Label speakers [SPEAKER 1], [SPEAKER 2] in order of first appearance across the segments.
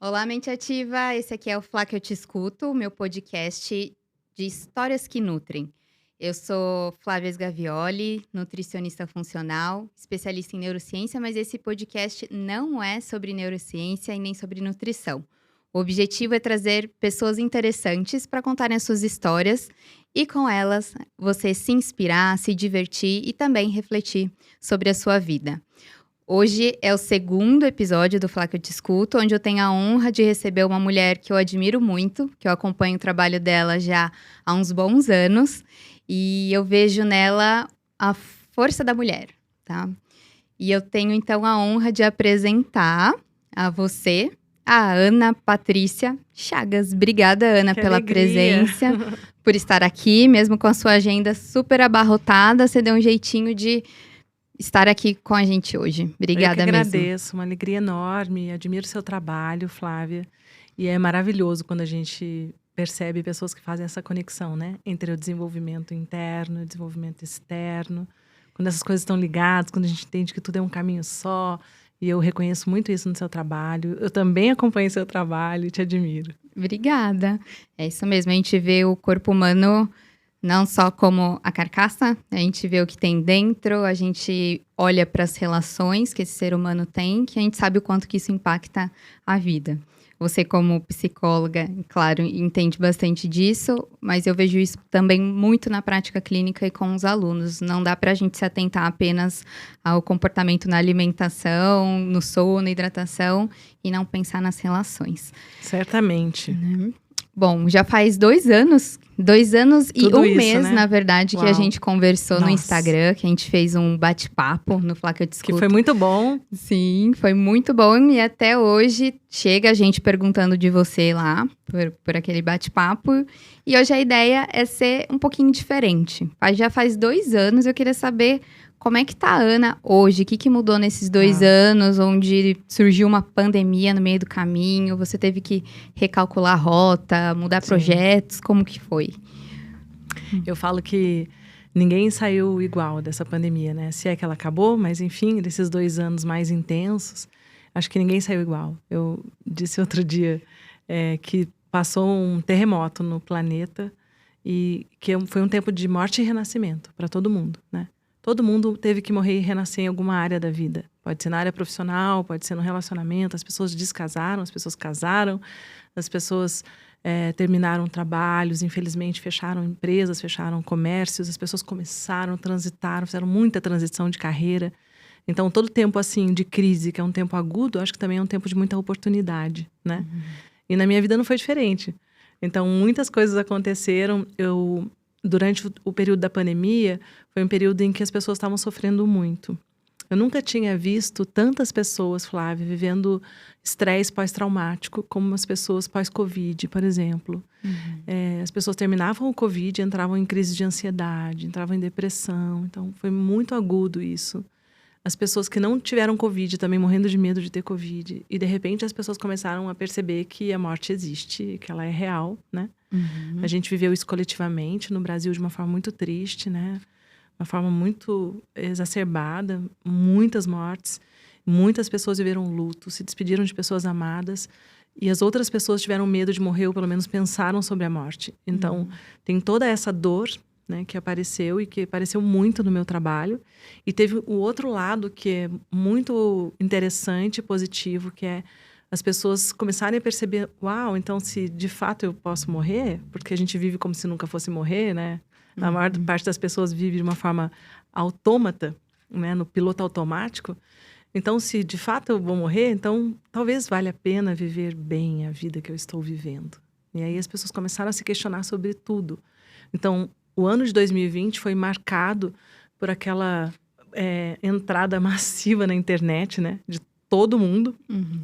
[SPEAKER 1] Olá, mente ativa. Esse aqui é o Flá que eu te escuto, o meu podcast de histórias que nutrem. Eu sou Flávia Sgavioli, nutricionista funcional, especialista em neurociência, mas esse podcast não é sobre neurociência e nem sobre nutrição. O objetivo é trazer pessoas interessantes para contarem as suas histórias e, com elas, você se inspirar, se divertir e também refletir sobre a sua vida. Hoje é o segundo episódio do Flá que eu te escuto, onde eu tenho a honra de receber uma mulher que eu admiro muito, que eu acompanho o trabalho dela já há uns bons anos, e eu vejo nela a força da mulher, tá? E eu tenho então a honra de apresentar a você a Ana Patrícia Chagas. Obrigada, Ana,
[SPEAKER 2] Que
[SPEAKER 1] pela
[SPEAKER 2] alegria!
[SPEAKER 1] presença, por estar aqui, mesmo com a sua agenda super abarrotada, você deu um jeitinho de estar aqui com a gente hoje.
[SPEAKER 2] Eu que
[SPEAKER 1] Obrigada mesmo.
[SPEAKER 2] agradeço, uma alegria enorme. Admiro seu trabalho, Flávia. E é maravilhoso quando a gente percebe pessoas que fazem essa conexão, né? Entre o desenvolvimento interno e o desenvolvimento externo. Quando essas coisas estão ligadas, quando a gente entende que tudo é um caminho só. E eu reconheço muito isso no seu trabalho. Eu também acompanho seu trabalho e te admiro.
[SPEAKER 1] Obrigada. É isso mesmo, a gente vê o corpo humano não só como a carcaça, a gente vê o que tem dentro, a gente olha para as relações que esse ser humano tem, que a gente sabe o quanto que isso impacta a vida. Você, como psicóloga, claro, entende bastante disso, mas eu vejo isso também muito na prática clínica e com os alunos. Não dá para a gente se atentar apenas ao comportamento na alimentação, no sono, na hidratação, e não pensar nas relações.
[SPEAKER 2] Certamente.
[SPEAKER 1] Bom, já faz 2 anos e
[SPEAKER 2] Tudo
[SPEAKER 1] um
[SPEAKER 2] isso,
[SPEAKER 1] mês,
[SPEAKER 2] né?
[SPEAKER 1] na verdade, que a
[SPEAKER 2] Uau.
[SPEAKER 1] gente conversou no
[SPEAKER 2] Nossa.
[SPEAKER 1] Instagram, que a gente fez um bate-papo no Flá que eu te
[SPEAKER 2] Que
[SPEAKER 1] escuto.
[SPEAKER 2] foi muito bom.
[SPEAKER 1] Sim, foi muito bom e até hoje chega a gente perguntando de você lá, por aquele bate-papo. E hoje a ideia é ser um pouquinho diferente. Já faz 2 anos, eu queria saber como é que tá a Ana hoje, o que mudou nesses 2 anos, onde surgiu uma pandemia no meio do caminho, você teve que recalcular a rota, mudar projetos, como que foi?
[SPEAKER 2] Eu falo que ninguém saiu igual dessa pandemia, né? Se é que ela acabou, mas enfim, desses 2 anos mais intensos, acho que ninguém saiu igual. Eu disse outro dia que passou um terremoto no planeta e que foi um tempo de morte e renascimento para todo mundo, né? Todo mundo teve que morrer e renascer em alguma área da vida. Pode ser na área profissional, pode ser no relacionamento. As pessoas descasaram, as pessoas casaram, as pessoas terminaram trabalhos, infelizmente fecharam empresas, fecharam comércios, as pessoas começaram, transitaram, fizeram muita transição de carreira. Então, todo tempo assim de crise, que é um tempo agudo, acho que também é um tempo de muita oportunidade, né? E na minha vida não foi diferente. Então, muitas coisas aconteceram. Durante o período da pandemia, foi um período em que as pessoas estavam sofrendo muito. Eu nunca tinha visto tantas pessoas, Flávia, vivendo estresse pós-traumático como as pessoas pós-Covid, por exemplo. As pessoas terminavam o Covid, entravam em crise de ansiedade, entravam em depressão. Então, foi muito agudo isso. As pessoas que não tiveram Covid também morrendo de medo de ter Covid. E, de repente, as pessoas começaram a perceber que a morte existe, que ela é real, né? A gente viveu isso coletivamente no Brasil de uma forma muito triste, né? Uma forma muito exacerbada, muitas mortes. Muitas pessoas viveram luto, se despediram de pessoas amadas. E as outras pessoas tiveram medo de morrer ou pelo menos pensaram sobre a morte. Então, tem toda essa dor, né, que apareceu e que apareceu muito no meu trabalho. E teve o outro lado que é muito interessante e positivo, que é as pessoas começarem a perceber, uau, então se de fato eu posso morrer, porque a gente vive como se nunca fosse morrer, né? A maior parte das pessoas vive de uma forma autômata, né, no piloto automático. Então, se de fato eu vou morrer, então talvez valha a pena viver bem a vida que eu estou vivendo. E aí as pessoas começaram a se questionar sobre tudo. Então, o ano de 2020 foi marcado por aquela entrada massiva na internet, né? De todo mundo,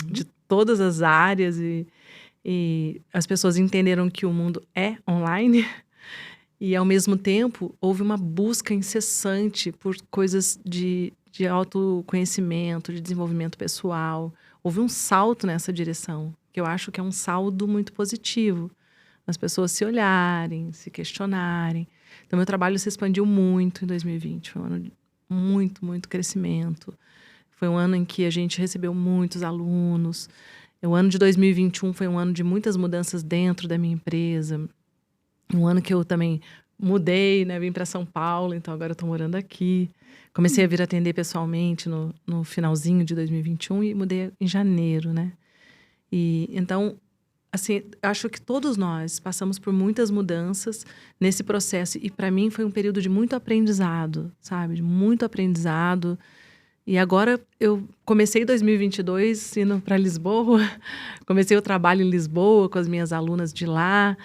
[SPEAKER 2] de todas as áreas. E as pessoas entenderam que o mundo é online. E, ao mesmo tempo, houve uma busca incessante por coisas de autoconhecimento, de desenvolvimento pessoal. Houve um salto nessa direção, que eu acho que é um saldo muito positivo. As pessoas se olharem, se questionarem. Então, meu trabalho se expandiu muito em 2020. Foi um ano de muito, muito crescimento. Foi um ano em que a gente recebeu muitos alunos. O ano de 2021 foi um ano de muitas mudanças dentro da minha empresa. Um ano que eu também mudei, né? Vim para São Paulo, então agora eu tô morando aqui. Comecei a vir atender pessoalmente no finalzinho de 2021 e mudei em janeiro, né? E então, assim, acho que todos nós passamos por muitas mudanças nesse processo. E para mim foi um período de muito aprendizado, sabe? De muito aprendizado. E agora eu comecei 2022 indo para Lisboa. Comecei o trabalho em Lisboa com as minhas alunas de lá,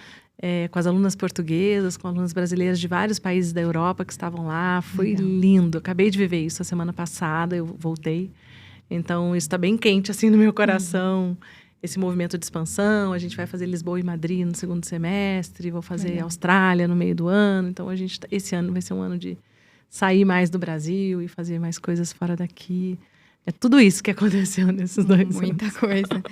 [SPEAKER 2] com as alunas portuguesas, com alunas brasileiras de vários países da Europa que estavam lá. Foi
[SPEAKER 1] Legal.
[SPEAKER 2] lindo. Acabei de viver isso a semana passada, eu voltei. Então, isso está bem quente, assim, no meu coração. Esse movimento de expansão. A gente vai fazer Lisboa e Madrid no segundo semestre. Vou fazer
[SPEAKER 1] Legal.
[SPEAKER 2] Austrália no meio do ano. Então, esse ano vai ser um ano de sair mais do Brasil e fazer mais coisas fora daqui. É tudo isso que aconteceu nesses 2 anos.
[SPEAKER 1] Muita coisa.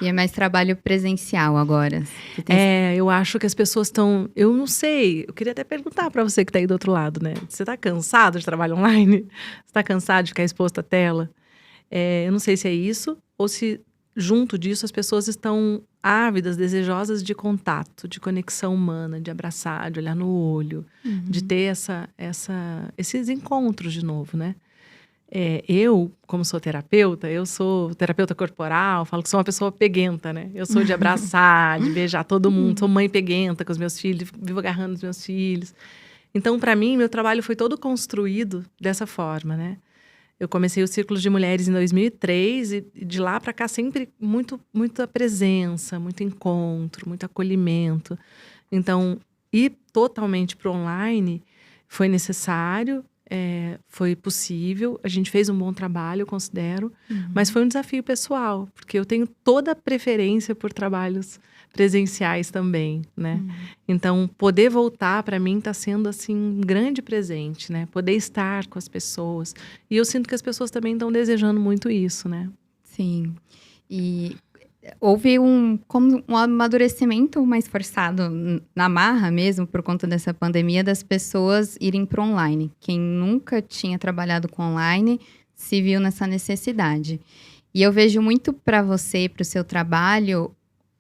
[SPEAKER 1] E é mais trabalho presencial agora. Você tem...
[SPEAKER 2] Eu acho que as pessoas estão... Eu não sei, eu queria até perguntar para você que está aí do outro lado, né? Você está cansado de trabalho online? Você está cansado de ficar exposto à tela? Eu não sei se é isso, ou se junto disso as pessoas estão ávidas, desejosas de contato, de conexão humana, de abraçar, de olhar no olho, de ter esses encontros de novo, né? Eu, como sou terapeuta, eu sou terapeuta corporal, falo que sou uma pessoa peguenta, né? Eu sou de abraçar, de beijar todo mundo, sou mãe peguenta com os meus filhos, vivo agarrando os meus filhos. Então, para mim, meu trabalho foi todo construído dessa forma, né? Eu comecei o Círculo de Mulheres em 2003 e de lá para cá sempre muita presença, muito encontro, muito acolhimento. Então, ir totalmente para o online foi necessário, foi possível. A gente fez um bom trabalho, eu considero, mas foi um desafio pessoal, porque eu tenho toda a preferência por trabalhos presenciais também, né? Então, poder voltar para mim está sendo assim um grande presente, né? Poder estar com as pessoas. E eu sinto que as pessoas também estão desejando muito isso, né?
[SPEAKER 1] Sim. E houve como um amadurecimento mais forçado na marra mesmo, por conta dessa pandemia, das pessoas irem para online. Quem nunca tinha trabalhado com online se viu nessa necessidade. E eu vejo muito para você, para o seu trabalho,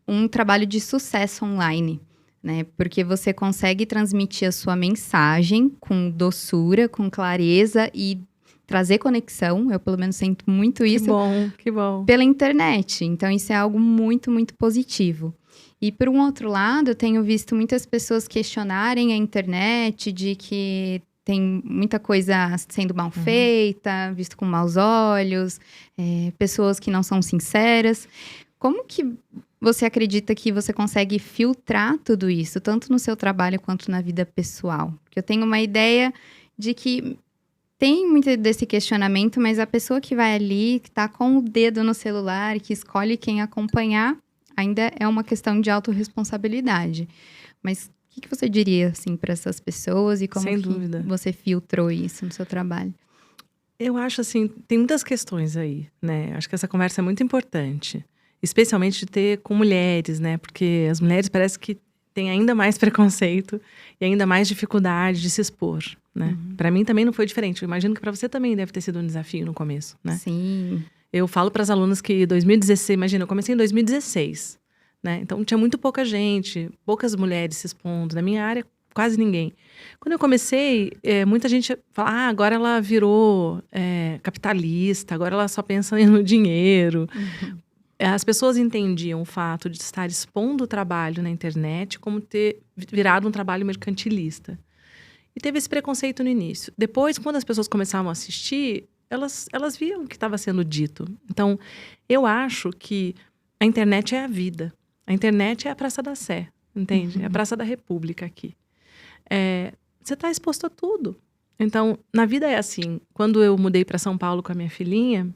[SPEAKER 1] um trabalho de sucesso online, né? Porque você consegue transmitir a sua mensagem com doçura, com clareza e trazer conexão. Eu, pelo menos, sinto muito isso.
[SPEAKER 2] Que bom.
[SPEAKER 1] Pela internet. Então, isso é algo muito, muito positivo. E, por um outro lado, eu tenho visto muitas pessoas questionarem a internet de que tem muita coisa sendo mal feita, visto com maus olhos, pessoas que não são sinceras. Como que você acredita que você consegue filtrar tudo isso, tanto no seu trabalho quanto na vida pessoal? Porque eu tenho uma ideia de que tem muito desse questionamento, mas a pessoa que vai ali, que tá com o dedo no celular, que escolhe quem acompanhar, ainda é uma questão de autorresponsabilidade. Mas o que você diria, assim, para essas pessoas e como
[SPEAKER 2] Sem
[SPEAKER 1] que
[SPEAKER 2] dúvida.
[SPEAKER 1] você filtrou isso no seu trabalho?
[SPEAKER 2] Eu acho assim, tem muitas questões aí, né? Acho que essa conversa é muito importante. Especialmente de ter com mulheres, né? Porque as mulheres parece que têm ainda mais preconceito e ainda mais dificuldade de se expor, né? Para mim também não foi diferente. Eu imagino que para você também deve ter sido um desafio no começo, né?
[SPEAKER 1] Sim.
[SPEAKER 2] Eu falo para as alunas que 2016, imagina, eu comecei em 2016, né? Então tinha muito pouca gente, poucas mulheres se expondo. Na minha área, quase ninguém. Quando eu comecei, muita gente fala, agora ela virou capitalista, agora ela só pensa no dinheiro. As pessoas entendiam o fato de estar expondo o trabalho na internet como ter virado um trabalho mercantilista. E teve esse preconceito no início. Depois, quando as pessoas começavam a assistir, elas viam o que estava sendo dito. Então, eu acho que a internet é a vida. A internet é a Praça da Sé, entende? É a Praça da República aqui. Você está exposto a tudo. Então, na vida é assim. Quando eu mudei para São Paulo com a minha filhinha,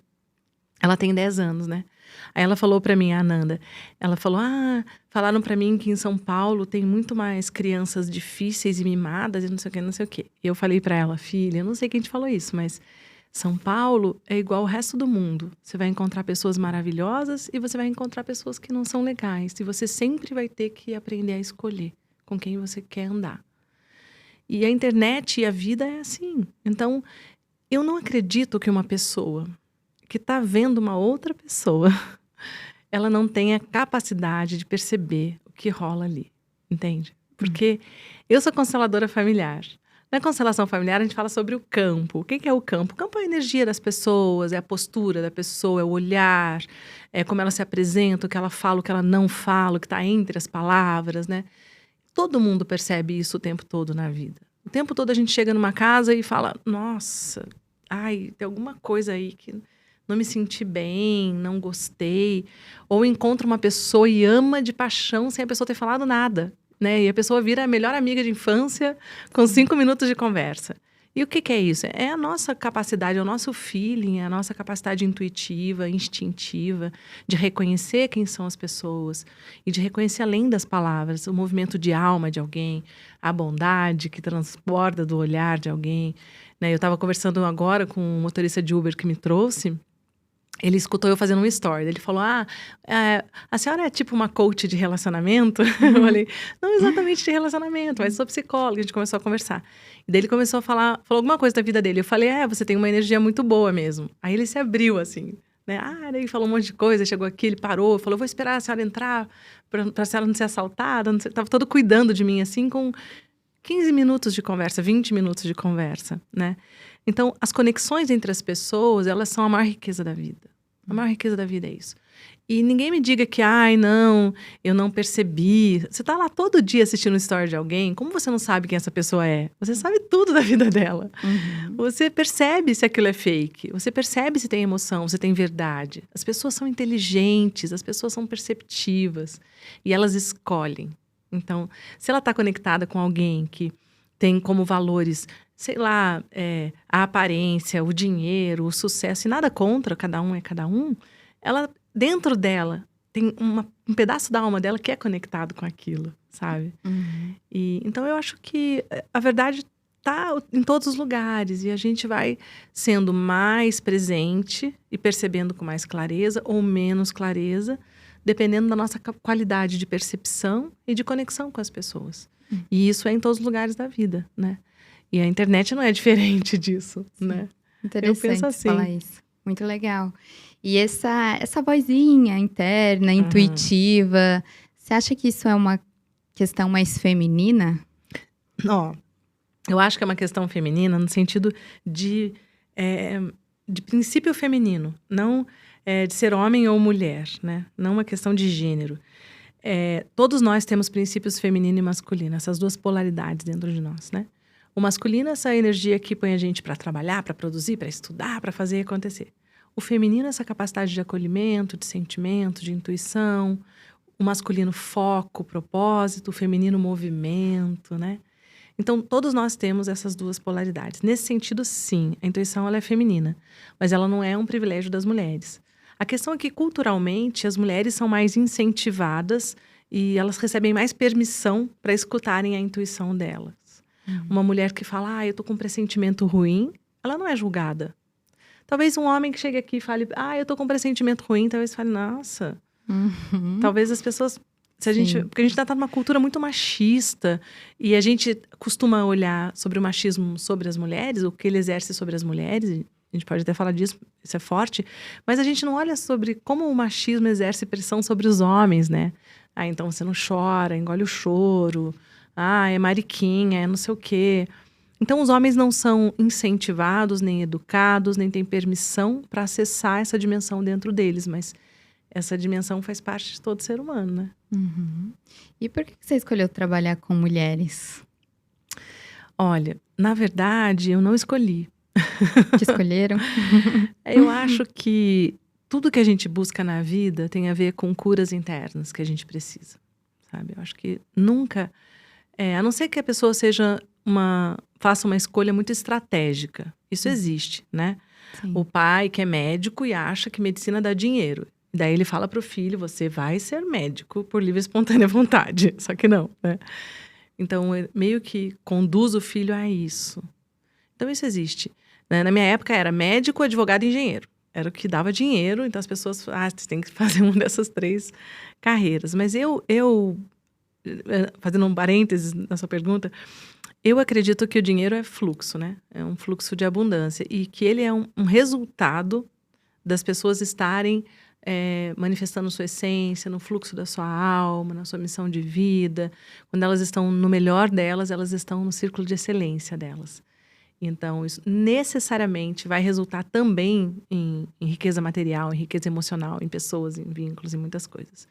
[SPEAKER 2] ela tem 10 anos, né? Aí ela falou para mim, a Ananda, ela falou, falaram para mim que em São Paulo tem muito mais crianças difíceis e mimadas e não sei o que, não sei o que. E eu falei para ela, filha, eu não sei quem te falou isso, mas São Paulo é igual ao resto do mundo. Você vai encontrar pessoas maravilhosas e você vai encontrar pessoas que não são legais. E você sempre vai ter que aprender a escolher com quem você quer andar. E a internet e a vida é assim. Então, eu não acredito que uma pessoa que está vendo uma outra pessoa ela não tem a capacidade de perceber o que rola ali, entende? Porque eu sou consteladora familiar. Na constelação familiar, a gente fala sobre o campo. O que é o campo? O campo é a energia das pessoas, é a postura da pessoa, é o olhar, é como ela se apresenta, o que ela fala, o que ela não fala, o que está entre as palavras, né? Todo mundo percebe isso o tempo todo na vida. O tempo todo a gente chega numa casa e fala, nossa, ai, tem alguma coisa aí que não me senti bem, não gostei. Ou encontra uma pessoa e ama de paixão sem a pessoa ter falado nada. Né? E a pessoa vira a melhor amiga de infância com 5 minutos de conversa. E o que é isso? É a nossa capacidade, é o nosso feeling, é a nossa capacidade intuitiva, instintiva, de reconhecer quem são as pessoas e de reconhecer além das palavras, o movimento de alma de alguém, a bondade que transborda do olhar de alguém. Né? Eu estava conversando agora com um motorista de Uber que me trouxe. Ele escutou eu fazendo um story. Ele falou, a senhora é tipo uma coach de relacionamento? Eu falei, não exatamente de relacionamento, mas sou psicóloga. A gente começou a conversar. E daí ele começou a falou alguma coisa da vida dele. Eu falei, você tem uma energia muito boa mesmo. Aí ele se abriu, assim, né? Daí falou um monte de coisa, chegou aqui, ele parou, falou, vou esperar a senhora entrar pra senhora não ser assaltada. Tava todo cuidando de mim, assim, com 15 minutos de conversa, 20 minutos de conversa, né? Então, as conexões entre as pessoas, elas são a maior riqueza da vida. A maior riqueza da vida é isso. E ninguém me diga que, não, eu não percebi. Você tá lá todo dia assistindo story de alguém, como você não sabe quem essa pessoa é? Você sabe tudo da vida dela. Você percebe se aquilo é fake. Você percebe se tem emoção, se tem verdade. As pessoas são inteligentes, as pessoas são perceptivas. E elas escolhem. Então, se ela está conectada com alguém que tem como valores, sei lá, a aparência, o dinheiro, o sucesso, e nada contra, cada um é cada um, ela, dentro dela, tem um pedaço da alma dela que é conectado com aquilo, sabe? E, então, eu acho que a verdade está em todos os lugares, e a gente vai sendo mais presente e percebendo com mais clareza ou menos clareza, dependendo da nossa qualidade de percepção e de conexão com as pessoas. E isso é em todos os lugares da vida, né? E a internet não é diferente disso, né?
[SPEAKER 1] Interessante
[SPEAKER 2] eu penso assim.
[SPEAKER 1] falar isso. Muito legal. E essa vozinha interna, intuitiva, você acha que isso é uma questão mais feminina?
[SPEAKER 2] Não, eu acho que é uma questão feminina no sentido de princípio feminino, não de ser homem ou mulher, né? Não uma questão de gênero. Todos nós temos princípios feminino e masculino, essas duas polaridades dentro de nós, né? O masculino é essa energia que põe a gente para trabalhar, para produzir, para estudar, para fazer acontecer. O feminino é essa capacidade de acolhimento, de sentimento, de intuição. O masculino, foco, propósito. O feminino, movimento, né? Então, todos nós temos essas duas polaridades. Nesse sentido, sim, a intuição ela é feminina, mas ela não é um privilégio das mulheres. A questão é que, culturalmente, as mulheres são mais incentivadas e elas recebem mais permissão para escutarem a intuição delas. Uma mulher que fala, eu tô com um pressentimento ruim, ela não é julgada. Talvez um homem que chegue aqui e fale, eu tô com um pressentimento ruim, talvez fale, nossa. Talvez as pessoas... Porque a gente tá numa cultura muito machista e a gente costuma olhar sobre o machismo sobre as mulheres, o que ele exerce sobre as mulheres, a gente pode até falar disso, isso é forte, mas a gente não olha sobre como o machismo exerce pressão sobre os homens, né? Então você não chora, engole o choro, é mariquinha, é não sei o quê. Então os homens não são incentivados, nem educados, nem têm permissão para acessar essa dimensão dentro deles, mas essa dimensão faz parte de todo ser humano, né?
[SPEAKER 1] E por que você escolheu trabalhar com mulheres?
[SPEAKER 2] Olha, na verdade, eu não escolhi.
[SPEAKER 1] Te escolheram?
[SPEAKER 2] Eu acho que tudo que a gente busca na vida tem a ver com curas internas que a gente precisa, sabe? Eu acho que nunca... a não ser que a pessoa faça uma escolha muito estratégica. Isso existe, né? Sim. O pai que é médico e acha que medicina dá dinheiro. Daí ele fala pro filho, você vai ser médico por livre e espontânea vontade. Só que não, né? Então, meio que conduz o filho a isso. Então, isso existe. Na minha época, era médico, advogado e engenheiro. Era o que dava dinheiro. Então, as pessoas... você tem que fazer uma dessas 3 carreiras. Mas eu fazendo um parênteses na sua pergunta, eu acredito que o dinheiro é fluxo, né? É um fluxo de abundância. E que ele é um resultado das pessoas estarem manifestando sua essência, no fluxo da sua alma, na sua missão de vida. Quando elas estão no melhor delas, elas estão no círculo de excelência delas. Então, isso necessariamente vai resultar também em riqueza material, em riqueza emocional, em pessoas, em vínculos, em muitas coisas.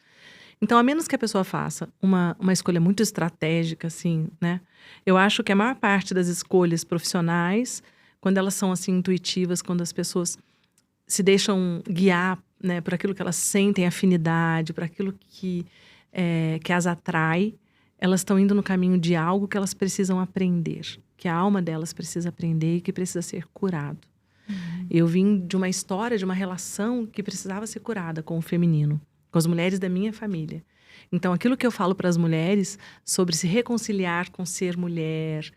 [SPEAKER 2] Então, a menos que a pessoa faça uma escolha muito estratégica, assim, né? Eu acho que a maior parte das escolhas profissionais, quando elas são, assim, intuitivas, quando as pessoas se deixam guiar, né, por aquilo que elas sentem afinidade, por aquilo que as atrai, elas estão indo no caminho de algo que elas precisam aprender, que a alma delas precisa aprender e que precisa ser curado. Eu vim de uma história, de uma relação que precisava ser curada com o feminino, com as mulheres da minha família. Então, aquilo que eu falo para as mulheres sobre se reconciliar com ser mulher,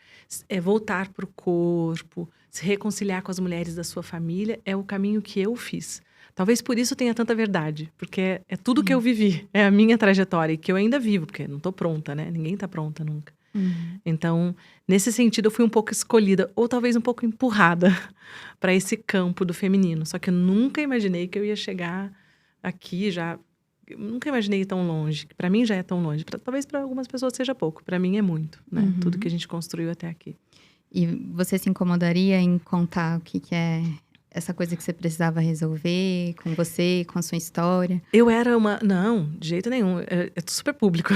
[SPEAKER 2] voltar para o corpo, se reconciliar com as mulheres da sua família, é o caminho que eu fiz. Talvez por isso tenha tanta verdade, porque é tudo que eu vivi, é a minha trajetória, e que eu ainda vivo, porque não estou pronta, né? Ninguém está pronta nunca. Então, nesse sentido, eu fui um pouco escolhida, ou talvez um pouco empurrada para esse campo do feminino. Só que eu nunca imaginei que eu ia chegar aqui já. Eu nunca imaginei ir tão longe. Para mim já é tão longe. Talvez para algumas pessoas seja pouco. Para mim é muito, né? Tudo que a gente construiu até aqui.
[SPEAKER 1] E você se incomodaria em contar o que é essa coisa que você precisava resolver com você, com a sua história?
[SPEAKER 2] Eu era uma... Não, de jeito nenhum. É super público.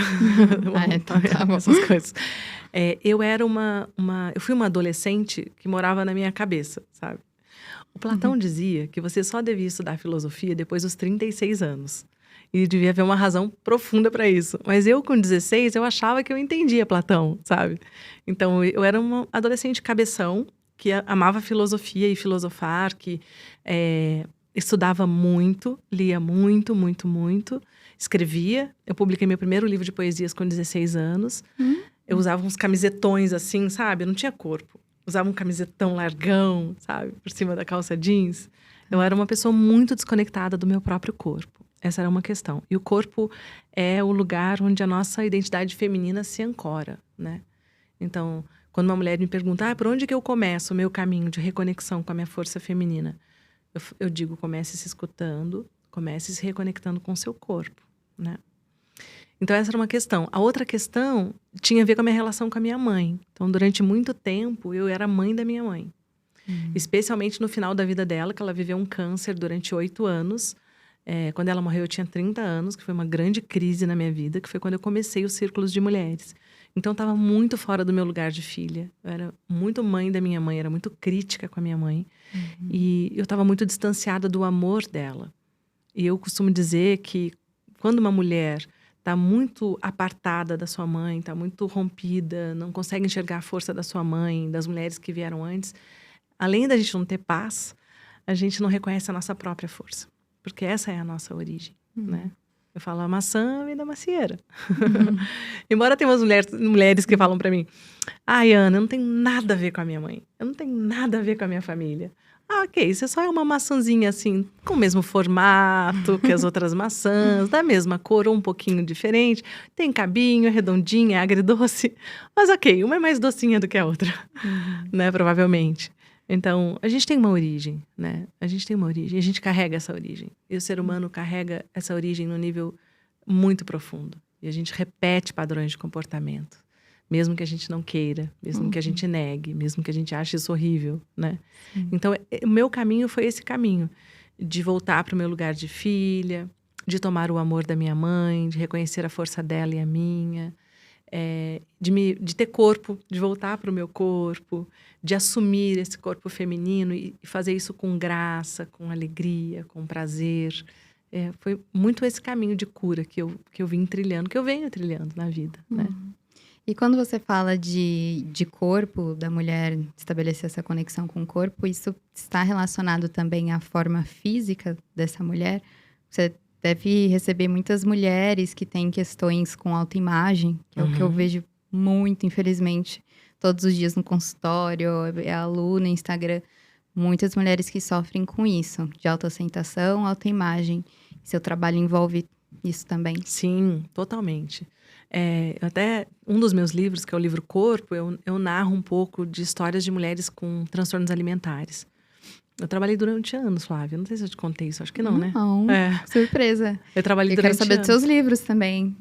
[SPEAKER 1] Então tá bom.
[SPEAKER 2] Essas coisas. Eu era eu fui uma adolescente que morava na minha cabeça, sabe? O Platão dizia que você só devia estudar filosofia depois dos 36 anos. E devia haver uma razão profunda para isso. Mas eu, com 16, eu achava que eu entendia Platão, sabe? Então, eu era uma adolescente cabeção, que amava filosofia e filosofar, que estudava muito, lia muito, muito, muito. Escrevia. Eu publiquei meu primeiro livro de poesias com 16 anos. Eu usava uns camisetões assim, sabe? Eu não tinha corpo. Usava um camisetão largão, sabe? Por cima da calça jeans. Eu era uma pessoa muito desconectada do meu próprio corpo. Essa era uma questão. E o corpo é o lugar onde a nossa identidade feminina se ancora, né? Então, quando uma mulher me pergunta, por onde que eu começo o meu caminho de reconexão com a minha força feminina? Eu digo, comece se escutando, comece se reconectando com o seu corpo, né? Então, essa era uma questão. A outra questão tinha a ver com a minha relação com a minha mãe. Então, durante muito tempo, eu era mãe da minha mãe. Especialmente no final da vida dela, que ela viveu um câncer durante 8 anos. Quando ela morreu, eu tinha 30 anos, que foi uma grande crise na minha vida, que foi quando eu comecei os círculos de mulheres. Então, eu estava muito fora do meu lugar de filha. Eu era muito mãe da minha mãe, era muito crítica com a minha mãe. E eu estava muito distanciada do amor dela. E eu costumo dizer que quando uma mulher está muito apartada da sua mãe, está muito rompida, não consegue enxergar a força da sua mãe, das mulheres que vieram antes, além da gente não ter paz, a gente não reconhece a nossa própria força. Porque essa é a nossa origem, né? Eu falo, a maçã vem da macieira. Embora tenha umas mulheres que falam pra mim, ai, Ana, eu não tenho nada a ver com a minha mãe. Eu não tenho nada a ver com a minha família. Ok, você só é uma maçãzinha assim, com o mesmo formato que as outras maçãs, da mesma cor ou um pouquinho diferente. Tem cabinho, é redondinha, é agridoce. Mas ok, uma é mais docinha do que a outra, né? Provavelmente. Então, a gente tem uma origem, né? A gente tem uma origem, a gente carrega essa origem. E o ser humano carrega essa origem num nível muito profundo. E a gente repete padrões de comportamento. Mesmo que a gente não queira, mesmo que a gente negue, mesmo que a gente ache isso horrível, né? Então, o meu caminho foi esse caminho. De voltar para o meu lugar de filha, de tomar o amor da minha mãe, de reconhecer a força dela e a minha. De ter corpo, de voltar para o meu corpo, de assumir esse corpo feminino e fazer isso com graça, com alegria, com prazer. Foi muito esse caminho de cura que eu vim trilhando, que eu venho trilhando na vida, né?
[SPEAKER 1] E quando você fala de corpo, da mulher estabelecer essa conexão com o corpo, isso está relacionado também à forma física dessa mulher? Você deve receber muitas mulheres que têm questões com autoimagem, que é o que eu vejo muito, infelizmente, todos os dias no consultório, é aluna, Instagram. Muitas mulheres que sofrem com isso, de autoaceitação, autoimagem. Seu trabalho envolve isso também?
[SPEAKER 2] Sim, totalmente. Até um dos meus livros, que é o livro Corpo, eu narro um pouco de histórias de mulheres com transtornos alimentares. Eu trabalhei durante anos, Flávia. Não sei se eu te contei isso, acho que não, né?
[SPEAKER 1] Não, surpresa.
[SPEAKER 2] Eu trabalhei
[SPEAKER 1] Eu quero
[SPEAKER 2] durante
[SPEAKER 1] saber
[SPEAKER 2] anos.
[SPEAKER 1] dos seus livros também.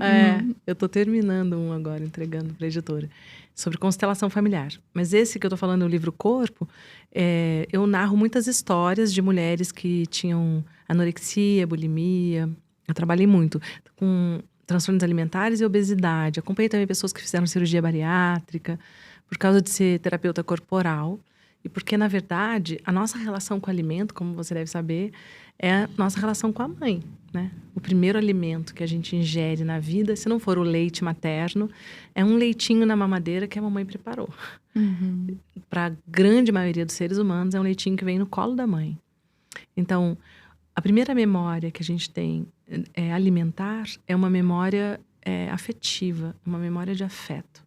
[SPEAKER 2] Eu tô terminando um agora, entregando pra editora, sobre constelação familiar. Mas esse que eu tô falando, o livro Corpo, eu narro muitas histórias de mulheres que tinham anorexia, bulimia. Eu trabalhei muito com transtornos alimentares e obesidade. Acompanhei também pessoas que fizeram cirurgia bariátrica, por causa de ser terapeuta corporal. E porque, na verdade, a nossa relação com o alimento, como você deve saber, é a nossa relação com a mãe, né? O primeiro alimento que a gente ingere na vida, se não for o leite materno, é um leitinho na mamadeira que a mamãe preparou. Para a grande maioria dos seres humanos, é um leitinho que vem no colo da mãe. Então, a primeira memória que a gente tem alimentar é uma memória afetiva, uma memória de afeto.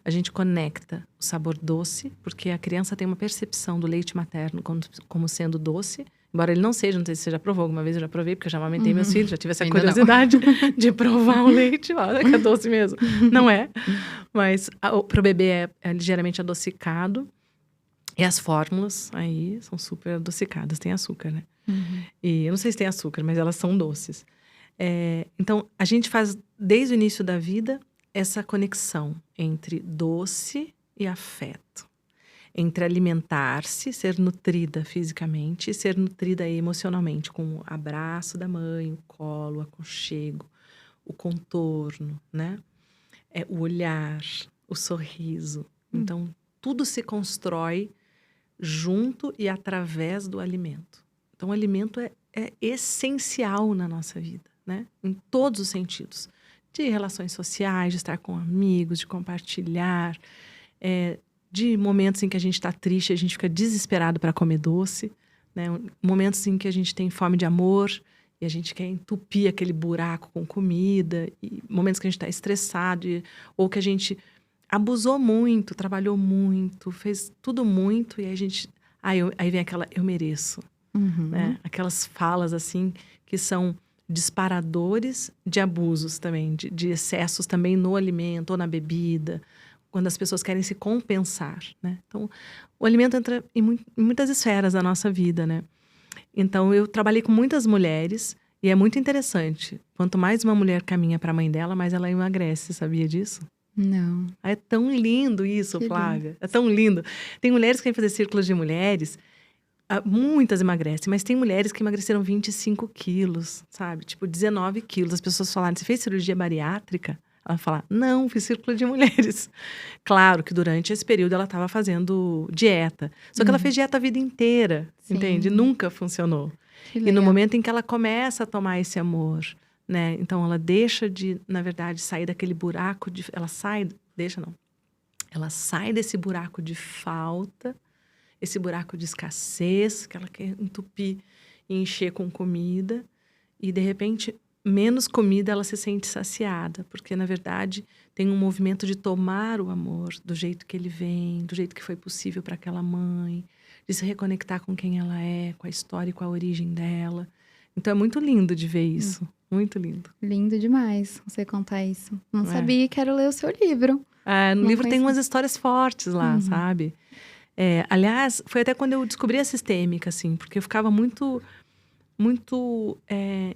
[SPEAKER 2] A gente conecta o sabor doce, porque a criança tem uma percepção do leite materno como sendo doce. Embora ele não seja, não sei se você já provou alguma vez, eu já provei, porque eu já amamentei meus filhos, já tive essa curiosidade de provar o leite. Olha que é doce mesmo. Não é, mas pro bebê é ligeiramente adocicado. E as fórmulas aí são super adocicadas, tem açúcar, né? E eu não sei se tem açúcar, mas elas são doces. Então, a gente faz, desde o início da vida, essa conexão entre doce e afeto. Entre alimentar-se, ser nutrida fisicamente e ser nutrida emocionalmente, com o abraço da mãe, o colo, o aconchego, o contorno, né? O olhar, o sorriso. Então, tudo se constrói junto e através do alimento. Então, o alimento é essencial na nossa vida, né? Em todos os sentidos. De relações sociais, de estar com amigos, de compartilhar, de momentos em que a gente está triste, a gente fica desesperado para comer doce, né? Momentos em que a gente tem fome de amor e a gente quer entupir aquele buraco com comida, e momentos que a gente está estressado, ou que a gente abusou muito, trabalhou muito, fez tudo muito, e aí a gente... Aí vem aquela, eu mereço, né? Aquelas falas assim que são disparadores de abusos também, de excessos também no alimento ou na bebida, quando as pessoas querem se compensar, né? Então, o alimento entra em muitas esferas da nossa vida, né? Então, eu trabalhei com muitas mulheres e é muito interessante. Quanto mais uma mulher caminha para a mãe dela, mais ela emagrece, sabia disso?
[SPEAKER 1] Não.
[SPEAKER 2] É tão lindo isso,
[SPEAKER 1] Que
[SPEAKER 2] Flávia. É tão lindo. Tem mulheres que querem fazer círculos de mulheres. Muitas emagrecem, mas tem mulheres que emagreceram 25 quilos, sabe? Tipo, 19 quilos. As pessoas falaram, você fez cirurgia bariátrica? Ela fala, não, fiz círculo de mulheres. Claro que durante esse período ela estava fazendo dieta. Só que ela fez dieta a vida inteira, entende? Nunca funcionou. E no momento em que ela começa a tomar esse amor, né? Então ela deixa de, na verdade, sair daquele buraco de... Ela sai desse buraco de falta, esse buraco de escassez, que ela quer entupir e encher com comida. E, de repente, menos comida, ela se sente saciada. Porque, na verdade, tem um movimento de tomar o amor do jeito que ele vem, do jeito que foi possível para aquela mãe, de se reconectar com quem ela é, com a história e com a origem dela. Então, é muito lindo de ver isso. Muito lindo.
[SPEAKER 1] Lindo demais você contar isso. Não sabia, quero ler o seu livro.
[SPEAKER 2] No livro tem umas histórias fortes lá, sabe? Aliás, foi até quando eu descobri a sistêmica, assim, porque eu ficava muito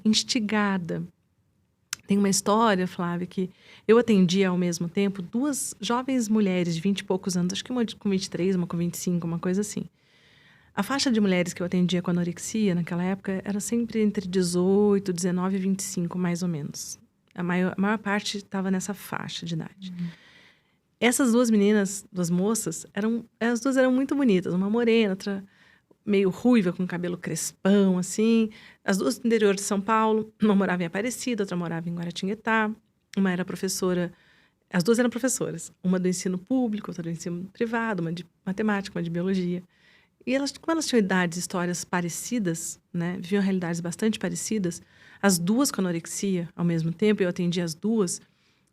[SPEAKER 2] instigada. Tem uma história, Flávia, que eu atendia ao mesmo tempo 2 jovens mulheres de 20 e poucos anos, acho que uma com 23, uma com 25, uma coisa assim. A faixa de mulheres que eu atendia com anorexia naquela época era sempre entre 18, 19 e 25, mais ou menos. A maior parte estava nessa faixa de idade. Essas 2 meninas, 2 moças, as 2 eram muito bonitas. Uma morena, outra meio ruiva, com cabelo crespão, assim. As 2 do interior de São Paulo. Uma morava em Aparecida, outra morava em Guaratinguetá. Uma era professora... As 2 eram professoras. Uma do ensino público, outra do ensino privado. Uma de matemática, uma de biologia. E como elas tinham idades, histórias parecidas, né? Viviam realidades bastante parecidas. As 2 com anorexia, ao mesmo tempo, eu atendi as 2...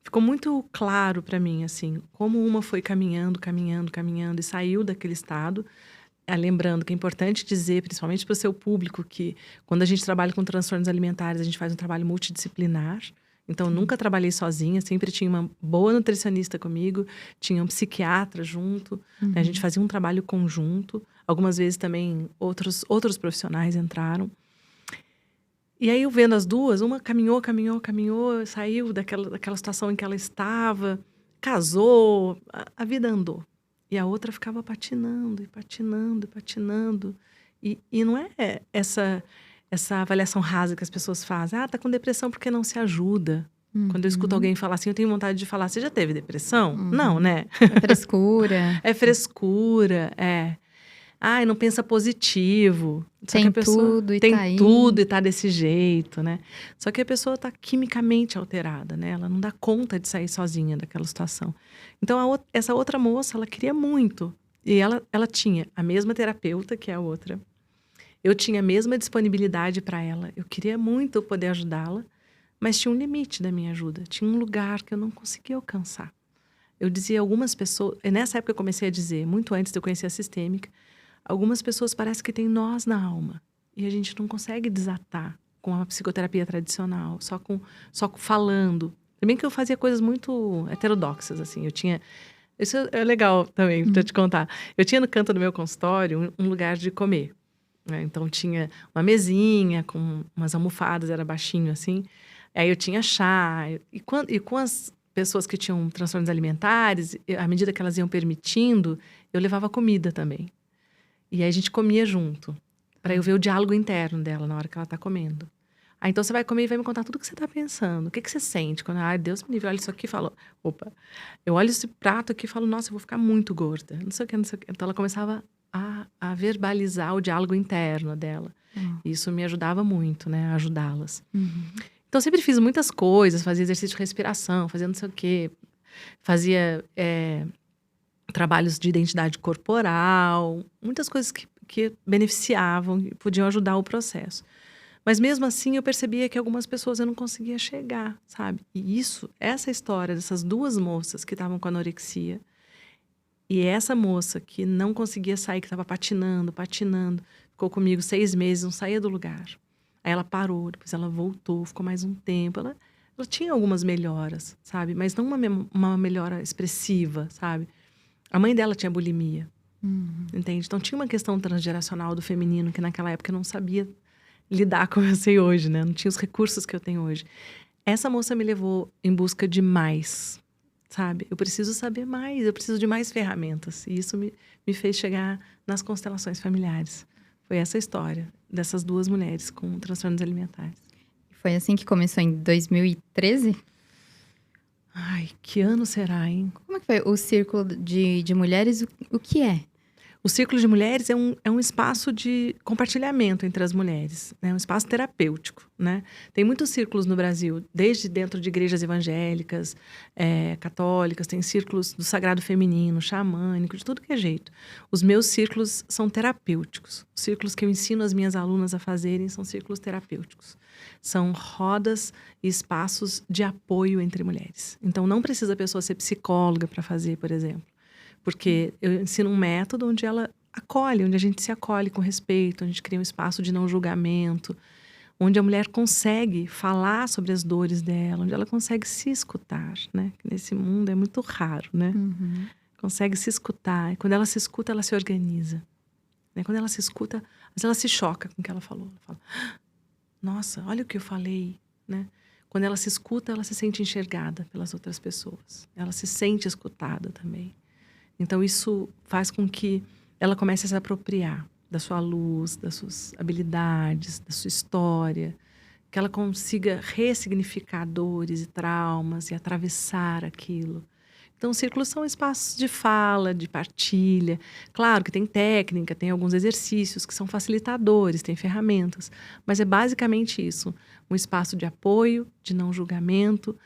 [SPEAKER 2] Ficou muito claro para mim, assim, como uma foi caminhando e saiu daquele estado. Lembrando que é importante dizer, principalmente para o seu público, que quando a gente trabalha com transtornos alimentares, a gente faz um trabalho multidisciplinar. Então, eu nunca trabalhei sozinha, sempre tinha uma boa nutricionista comigo, tinha um psiquiatra junto, né? A gente fazia um trabalho conjunto. Algumas vezes também outros profissionais entraram. E aí, eu vendo as duas, uma caminhou, saiu daquela situação em que ela estava, casou, a vida andou. E a outra ficava patinando, e patinando, e patinando. E não é essa avaliação rasa que as pessoas fazem. Tá com depressão porque não se ajuda. Quando eu escuto alguém falar assim, eu tenho vontade de falar, você já teve depressão? Não, né?
[SPEAKER 1] É frescura.
[SPEAKER 2] É frescura, Ai, não pensa positivo. Só
[SPEAKER 1] Tem
[SPEAKER 2] que a pessoa
[SPEAKER 1] tudo e
[SPEAKER 2] tem
[SPEAKER 1] tá aí.
[SPEAKER 2] tudo e tá desse jeito, né? Só que a pessoa tá quimicamente alterada, né? Ela não dá conta de sair sozinha daquela situação. Então, essa outra moça, ela queria muito. E ela tinha a mesma terapeuta que a outra. Eu tinha a mesma disponibilidade para ela. Eu queria muito poder ajudá-la, mas tinha um limite da minha ajuda. Tinha um lugar que eu não conseguia alcançar. Eu dizia a algumas pessoas... Nessa época eu comecei a dizer, muito antes de eu conhecer a sistêmica, algumas pessoas parecem que têm nós na alma. E a gente não consegue desatar com a psicoterapia tradicional, só falando. Também que eu fazia coisas muito heterodoxas, assim. Isso é legal também, pra te contar. Eu tinha no canto do meu consultório um lugar de comer, né? Então, tinha uma mesinha com umas almofadas, era baixinho, assim. Aí eu tinha chá. E com as pessoas que tinham transtornos alimentares, à medida que elas iam permitindo, eu levava comida também. E aí a gente comia junto, para eu ver o diálogo interno dela na hora que ela tá comendo. Então você vai comer e vai me contar tudo o que você tá pensando. O que você sente? Quando, Deus me livre, olha isso aqui e falo, opa. Eu olho esse prato aqui e falo, nossa, eu vou ficar muito gorda. Não sei o que, não sei o que. Então ela começava a verbalizar o diálogo interno dela. Isso me ajudava muito, né, a ajudá-las. Então eu sempre fiz muitas coisas, fazia exercício de respiração, fazia não sei o quê. Fazia... trabalhos de identidade corporal, muitas coisas que beneficiavam e podiam ajudar o processo. Mas mesmo assim eu percebia que algumas pessoas eu não conseguia chegar, sabe? E essa história dessas duas moças que estavam com anorexia e essa moça que não conseguia sair, que estava patinando, ficou comigo 6 meses, não saía do lugar. Aí ela parou, depois ela voltou, ficou mais um tempo. Ela tinha algumas melhoras, sabe? Mas não uma melhora expressiva, sabe? A mãe dela tinha bulimia, entende? Então, tinha uma questão transgeracional do feminino que naquela época eu não sabia lidar como eu sei hoje, né? Não tinha os recursos que eu tenho hoje. Essa moça me levou em busca de mais, sabe? Eu preciso saber mais, eu preciso de mais ferramentas. E isso me fez chegar nas constelações familiares. Foi essa história dessas duas mulheres com transtornos alimentares.
[SPEAKER 1] Foi assim que começou em 2013?
[SPEAKER 2] Ai, que ano será, hein?
[SPEAKER 1] Como é que foi o Círculo de Mulheres? O que é?
[SPEAKER 2] O Círculo de Mulheres é um espaço de compartilhamento entre as mulheres, né? Um espaço terapêutico, né? Tem muitos círculos no Brasil, desde dentro de igrejas evangélicas, católicas, tem círculos do sagrado feminino, xamânico, de tudo que é jeito. Os meus círculos são terapêuticos. Os círculos que eu ensino as minhas alunas a fazerem são círculos terapêuticos. São rodas e espaços de apoio entre mulheres. Então, não precisa a pessoa ser psicóloga para fazer, por exemplo. Porque eu ensino um método onde ela acolhe, onde a gente se acolhe com respeito, onde a gente cria um espaço de não julgamento, onde a mulher consegue falar sobre as dores dela, onde ela consegue se escutar, né? Nesse mundo é muito raro, né? Consegue se escutar. E quando ela se escuta, ela se organiza. Né? Quando ela se escuta, às vezes ela se choca com o que ela falou. Ela fala, nossa, olha o que eu falei, né? Quando ela se escuta, ela se sente enxergada pelas outras pessoas. Ela se sente escutada também. Então, isso faz com que ela comece a se apropriar da sua luz, das suas habilidades, da sua história. Que ela consiga ressignificar dores e traumas e atravessar aquilo. Então, círculos são espaços de fala, de partilha. Claro que tem técnica, tem alguns exercícios que são facilitadores, tem ferramentas. Mas é basicamente isso. Um espaço de apoio, de não julgamento,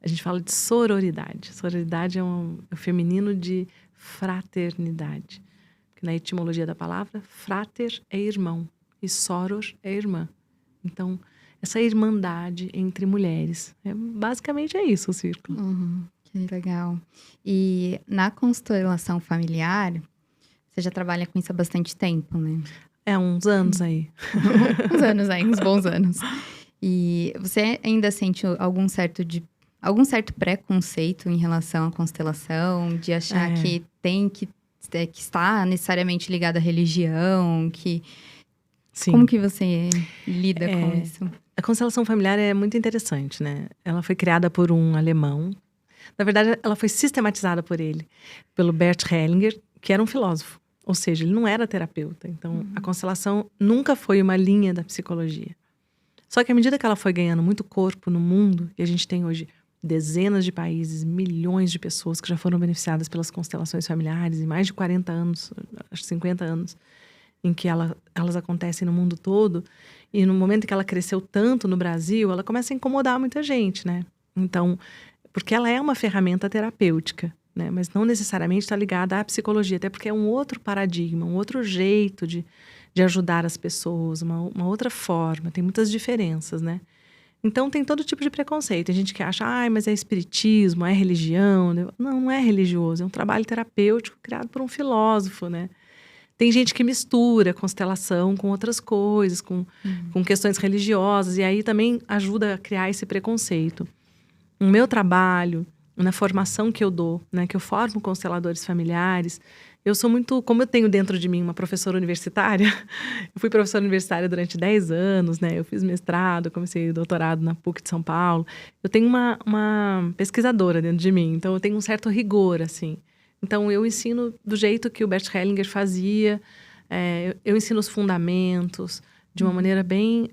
[SPEAKER 2] a gente fala de sororidade. Sororidade é o feminino de fraternidade. Porque na etimologia da palavra, frater é irmão e soror é irmã. Então, essa irmandade entre mulheres. Basicamente é isso o círculo.
[SPEAKER 1] Que legal. E na constelação familiar, você já trabalha com isso há bastante tempo, né?
[SPEAKER 2] Uns anos aí.
[SPEAKER 1] Uns bons anos. E você ainda sente algum certo preconceito em relação à constelação? De achar que tem que que está necessariamente ligado à religião,
[SPEAKER 2] Sim.
[SPEAKER 1] Como que você lida com isso?
[SPEAKER 2] A constelação familiar é muito interessante, né? Ela foi criada por um alemão. Na verdade, ela foi sistematizada por ele, pelo Bert Hellinger, que era um filósofo. Ou seja, ele não era terapeuta. Então, a constelação nunca foi uma linha da psicologia. Só que à medida que ela foi ganhando muito corpo no mundo, e a gente tem hoje dezenas de países, milhões de pessoas que já foram beneficiadas pelas constelações familiares, em mais de 40 anos, acho que 50 anos, em que elas acontecem no mundo todo, e no momento em que ela cresceu tanto no Brasil, ela começa a incomodar muita gente, né? Então, porque ela é uma ferramenta terapêutica, né? Mas não necessariamente está ligada à psicologia, até porque é um outro paradigma, um outro jeito de ajudar as pessoas, uma outra forma, tem muitas diferenças, né? Então, tem todo tipo de preconceito. Tem gente que acha, mas é espiritismo, é religião. Não, não é religioso, é um trabalho terapêutico criado por um filósofo, né? Tem gente que mistura constelação com outras coisas, com questões religiosas, e aí também ajuda a criar esse preconceito. No meu trabalho, na formação que eu dou, né, que eu formo consteladores familiares, eu sou muito, como eu tenho dentro de mim uma professora universitária, eu fui professora universitária durante 10 anos, né, eu fiz mestrado, comecei doutorado na PUC de São Paulo, eu tenho uma pesquisadora dentro de mim, então eu tenho um certo rigor, assim. Então, eu ensino do jeito que o Bert Hellinger fazia, eu ensino os fundamentos de uma maneira bem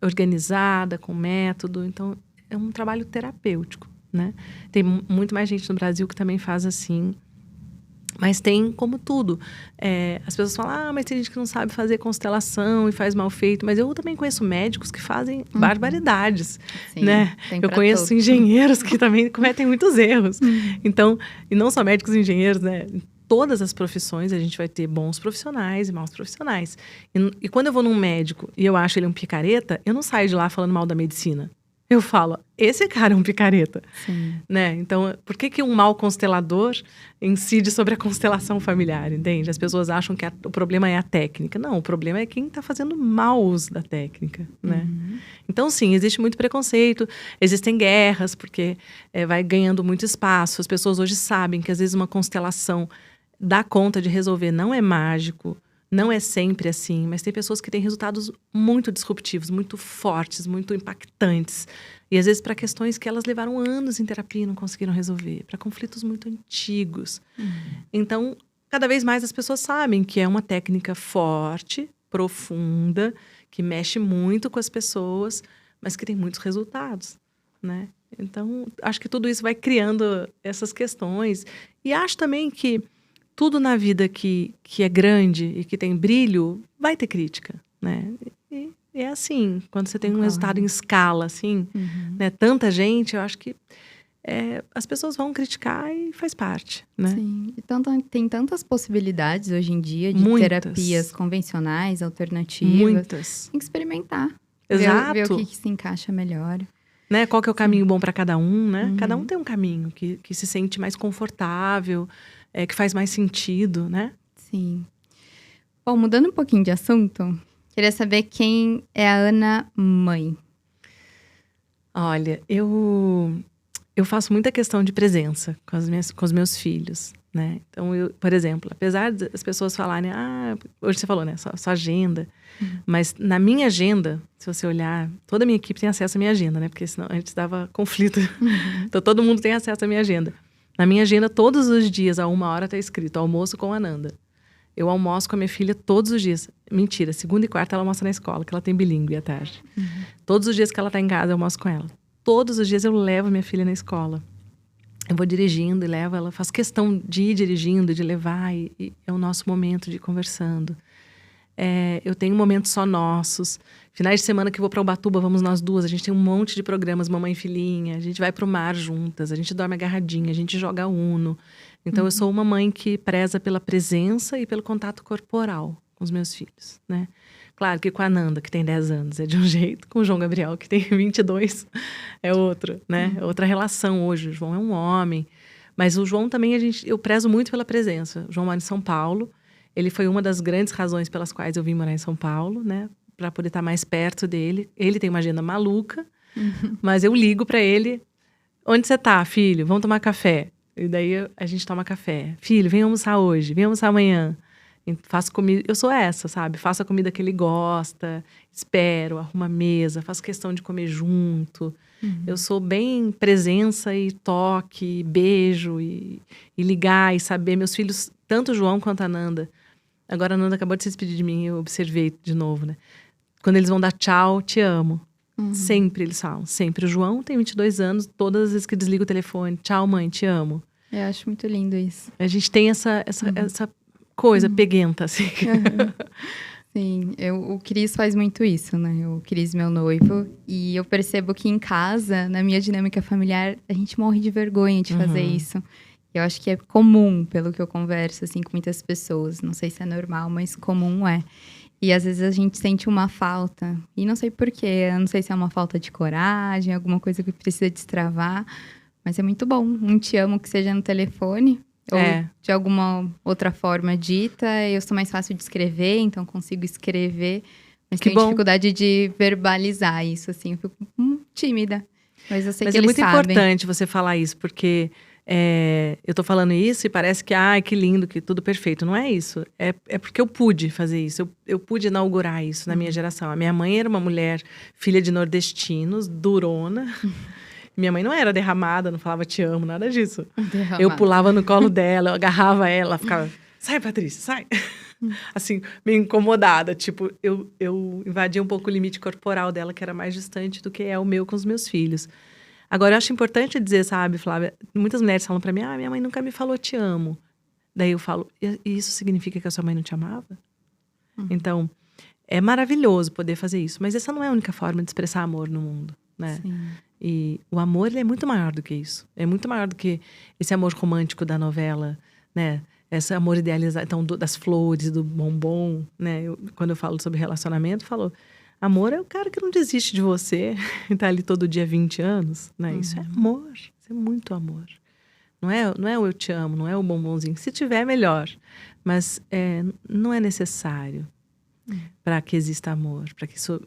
[SPEAKER 2] organizada, com método. Então, é um trabalho terapêutico, né? Tem muito mais gente no Brasil que também faz assim. Mas tem como tudo. As pessoas falam, mas tem gente que não sabe fazer constelação e faz mal feito. Mas eu também conheço médicos que fazem barbaridades,
[SPEAKER 1] Sim,
[SPEAKER 2] né? Eu conheço
[SPEAKER 1] todos.
[SPEAKER 2] engenheiros que também cometem muitos erros. Então, e não só médicos e engenheiros, né? Em todas as profissões a gente vai ter bons profissionais e maus profissionais. E quando eu vou num médico e eu acho ele um picareta, eu não saio de lá falando mal da medicina. Eu falo, esse cara é um picareta, né? Então, por que um mau constelador incide sobre a constelação familiar, entende? As pessoas acham que o problema é a técnica. Não, o problema é quem está fazendo mau uso da técnica, né? Então, sim, existe muito preconceito, existem guerras, porque vai ganhando muito espaço. As pessoas hoje sabem que, às vezes, uma constelação dá conta de resolver, não é mágico. Não é sempre assim, mas tem pessoas que têm resultados muito disruptivos, muito fortes, muito impactantes. E às vezes para questões que elas levaram anos em terapia e não conseguiram resolver, para conflitos muito antigos. Então, cada vez mais as pessoas sabem que é uma técnica forte, profunda, que mexe muito com as pessoas, mas que tem muitos resultados, né? Então, acho que tudo isso vai criando essas questões. E acho também que tudo na vida que é grande e que tem brilho, vai ter crítica, né? E é assim, quando você tem um resultado em escala, assim, né? Tanta gente, eu acho que as pessoas vão criticar e faz parte, né?
[SPEAKER 1] Sim, e tem tantas possibilidades hoje em dia de terapias convencionais, alternativas.
[SPEAKER 2] Muitas.
[SPEAKER 1] Tem que experimentar.
[SPEAKER 2] Exato.
[SPEAKER 1] Ver o que se encaixa melhor.
[SPEAKER 2] Né? Qual que é o caminho bom para cada um, né? Cada um tem um caminho que se sente mais confortável, que faz mais sentido, né?
[SPEAKER 1] Sim. Bom, mudando um pouquinho de assunto, queria saber quem é a Ana mãe.
[SPEAKER 2] Olha, eu faço muita questão de presença com os meus filhos, né? Então, por exemplo, apesar das pessoas falarem, hoje você falou, né? Sua agenda. Mas na minha agenda, se você olhar, toda a minha equipe tem acesso à minha agenda, né? Porque senão a gente dava conflito. Então, todo mundo tem acesso à minha agenda. Na minha agenda, todos os dias, a 1h, está escrito almoço com a Ananda. Eu almoço com a minha filha todos os dias. Mentira, segunda e quarta ela almoça na escola, que ela tem bilíngue à tarde. Todos os dias que ela está em casa, eu almoço com ela. Todos os dias eu levo minha filha na escola. Eu vou dirigindo e levo ela. Faço questão de ir dirigindo, de levar. E é o nosso momento de ir conversando. Eu tenho momentos só nossos. Finais de semana que eu vou para Ubatuba, vamos nós duas. A gente tem um monte de programas, mamãe e filhinha. A gente vai pro mar juntas, a gente dorme agarradinha, a gente joga Uno. Então, eu sou uma mãe que preza pela presença e pelo contato corporal com os meus filhos, né? Claro que com a Nanda, que tem 10 anos, é de um jeito. Com o João Gabriel, que tem 22, é outro, né? É outra relação hoje. O João é um homem. Mas o João também, eu prezo muito pela presença. O João mora em São Paulo. Ele foi uma das grandes razões pelas quais eu vim morar em São Paulo, né? Para poder estar mais perto dele. Ele tem uma agenda maluca, mas eu ligo para ele. Onde você tá, filho? Vamos tomar café. E daí a gente toma café. Filho, vem almoçar hoje, vem almoçar amanhã. Faço comida, eu sou essa, sabe? Faço a comida que ele gosta, espero, arrumo a mesa, faço questão de comer junto. Eu sou bem presença e toque, beijo e ligar e saber. Meus filhos, tanto o João quanto a Nanda. Agora a Nanda acabou de se despedir de mim, eu observei de novo, né? Quando eles vão dar tchau, te amo. Sempre eles falam, sempre. O João tem 22 anos, todas as vezes que desliga o telefone, tchau mãe, te amo.
[SPEAKER 1] Eu acho muito lindo isso.
[SPEAKER 2] A gente tem essa coisa peguenta, assim.
[SPEAKER 1] Sim, o Cris faz muito isso, né? O Cris, meu noivo. E eu percebo que em casa, na minha dinâmica familiar, a gente morre de vergonha de fazer isso. Eu acho que é comum, pelo que eu converso, assim, com muitas pessoas. Não sei se é normal, mas comum é. E às vezes a gente sente uma falta. E não sei porquê. Eu não sei se é uma falta de coragem, alguma coisa que precisa destravar. Mas é muito bom. Um te amo que seja no telefone. Ou de alguma outra forma dita. Eu sou mais fácil de escrever, então consigo escrever. Mas tenho dificuldade de verbalizar isso, assim. Eu fico tímida. Mas eu sei que eles sabem.
[SPEAKER 2] Mas é muito importante você falar isso, porque eu tô falando isso e parece que, que lindo, que tudo perfeito. Não é isso. É porque eu pude fazer isso. Eu pude inaugurar isso na minha geração. A minha mãe era uma mulher, filha de nordestinos, durona. Minha mãe não era derramada, não falava te amo, nada disso. Derramada. Eu pulava no colo dela, eu agarrava ela, ficava, sai Patrícia, sai. Assim, meio incomodada, tipo, eu invadia um pouco o limite corporal dela, que era mais distante do que é o meu com os meus filhos. Agora, eu acho importante dizer, sabe, Flávia, muitas mulheres falam pra mim, minha mãe nunca me falou te amo. Daí eu falo, e isso significa que a sua mãe não te amava? Então, é maravilhoso poder fazer isso, mas essa não é a única forma de expressar amor no mundo, né?
[SPEAKER 1] Sim.
[SPEAKER 2] E o amor, ele é muito maior do que isso. É muito maior do que esse amor romântico da novela, né? Esse amor idealizado, então, das flores, do bombom, né? Quando eu falo sobre relacionamento, eu falo, amor é o cara que não desiste de você, tá ali todo dia 20 anos, né? Isso é amor, isso é muito amor. Não é o eu te amo, não é o bombonzinho. Se tiver, melhor. Mas não é necessário para que exista amor, para que isso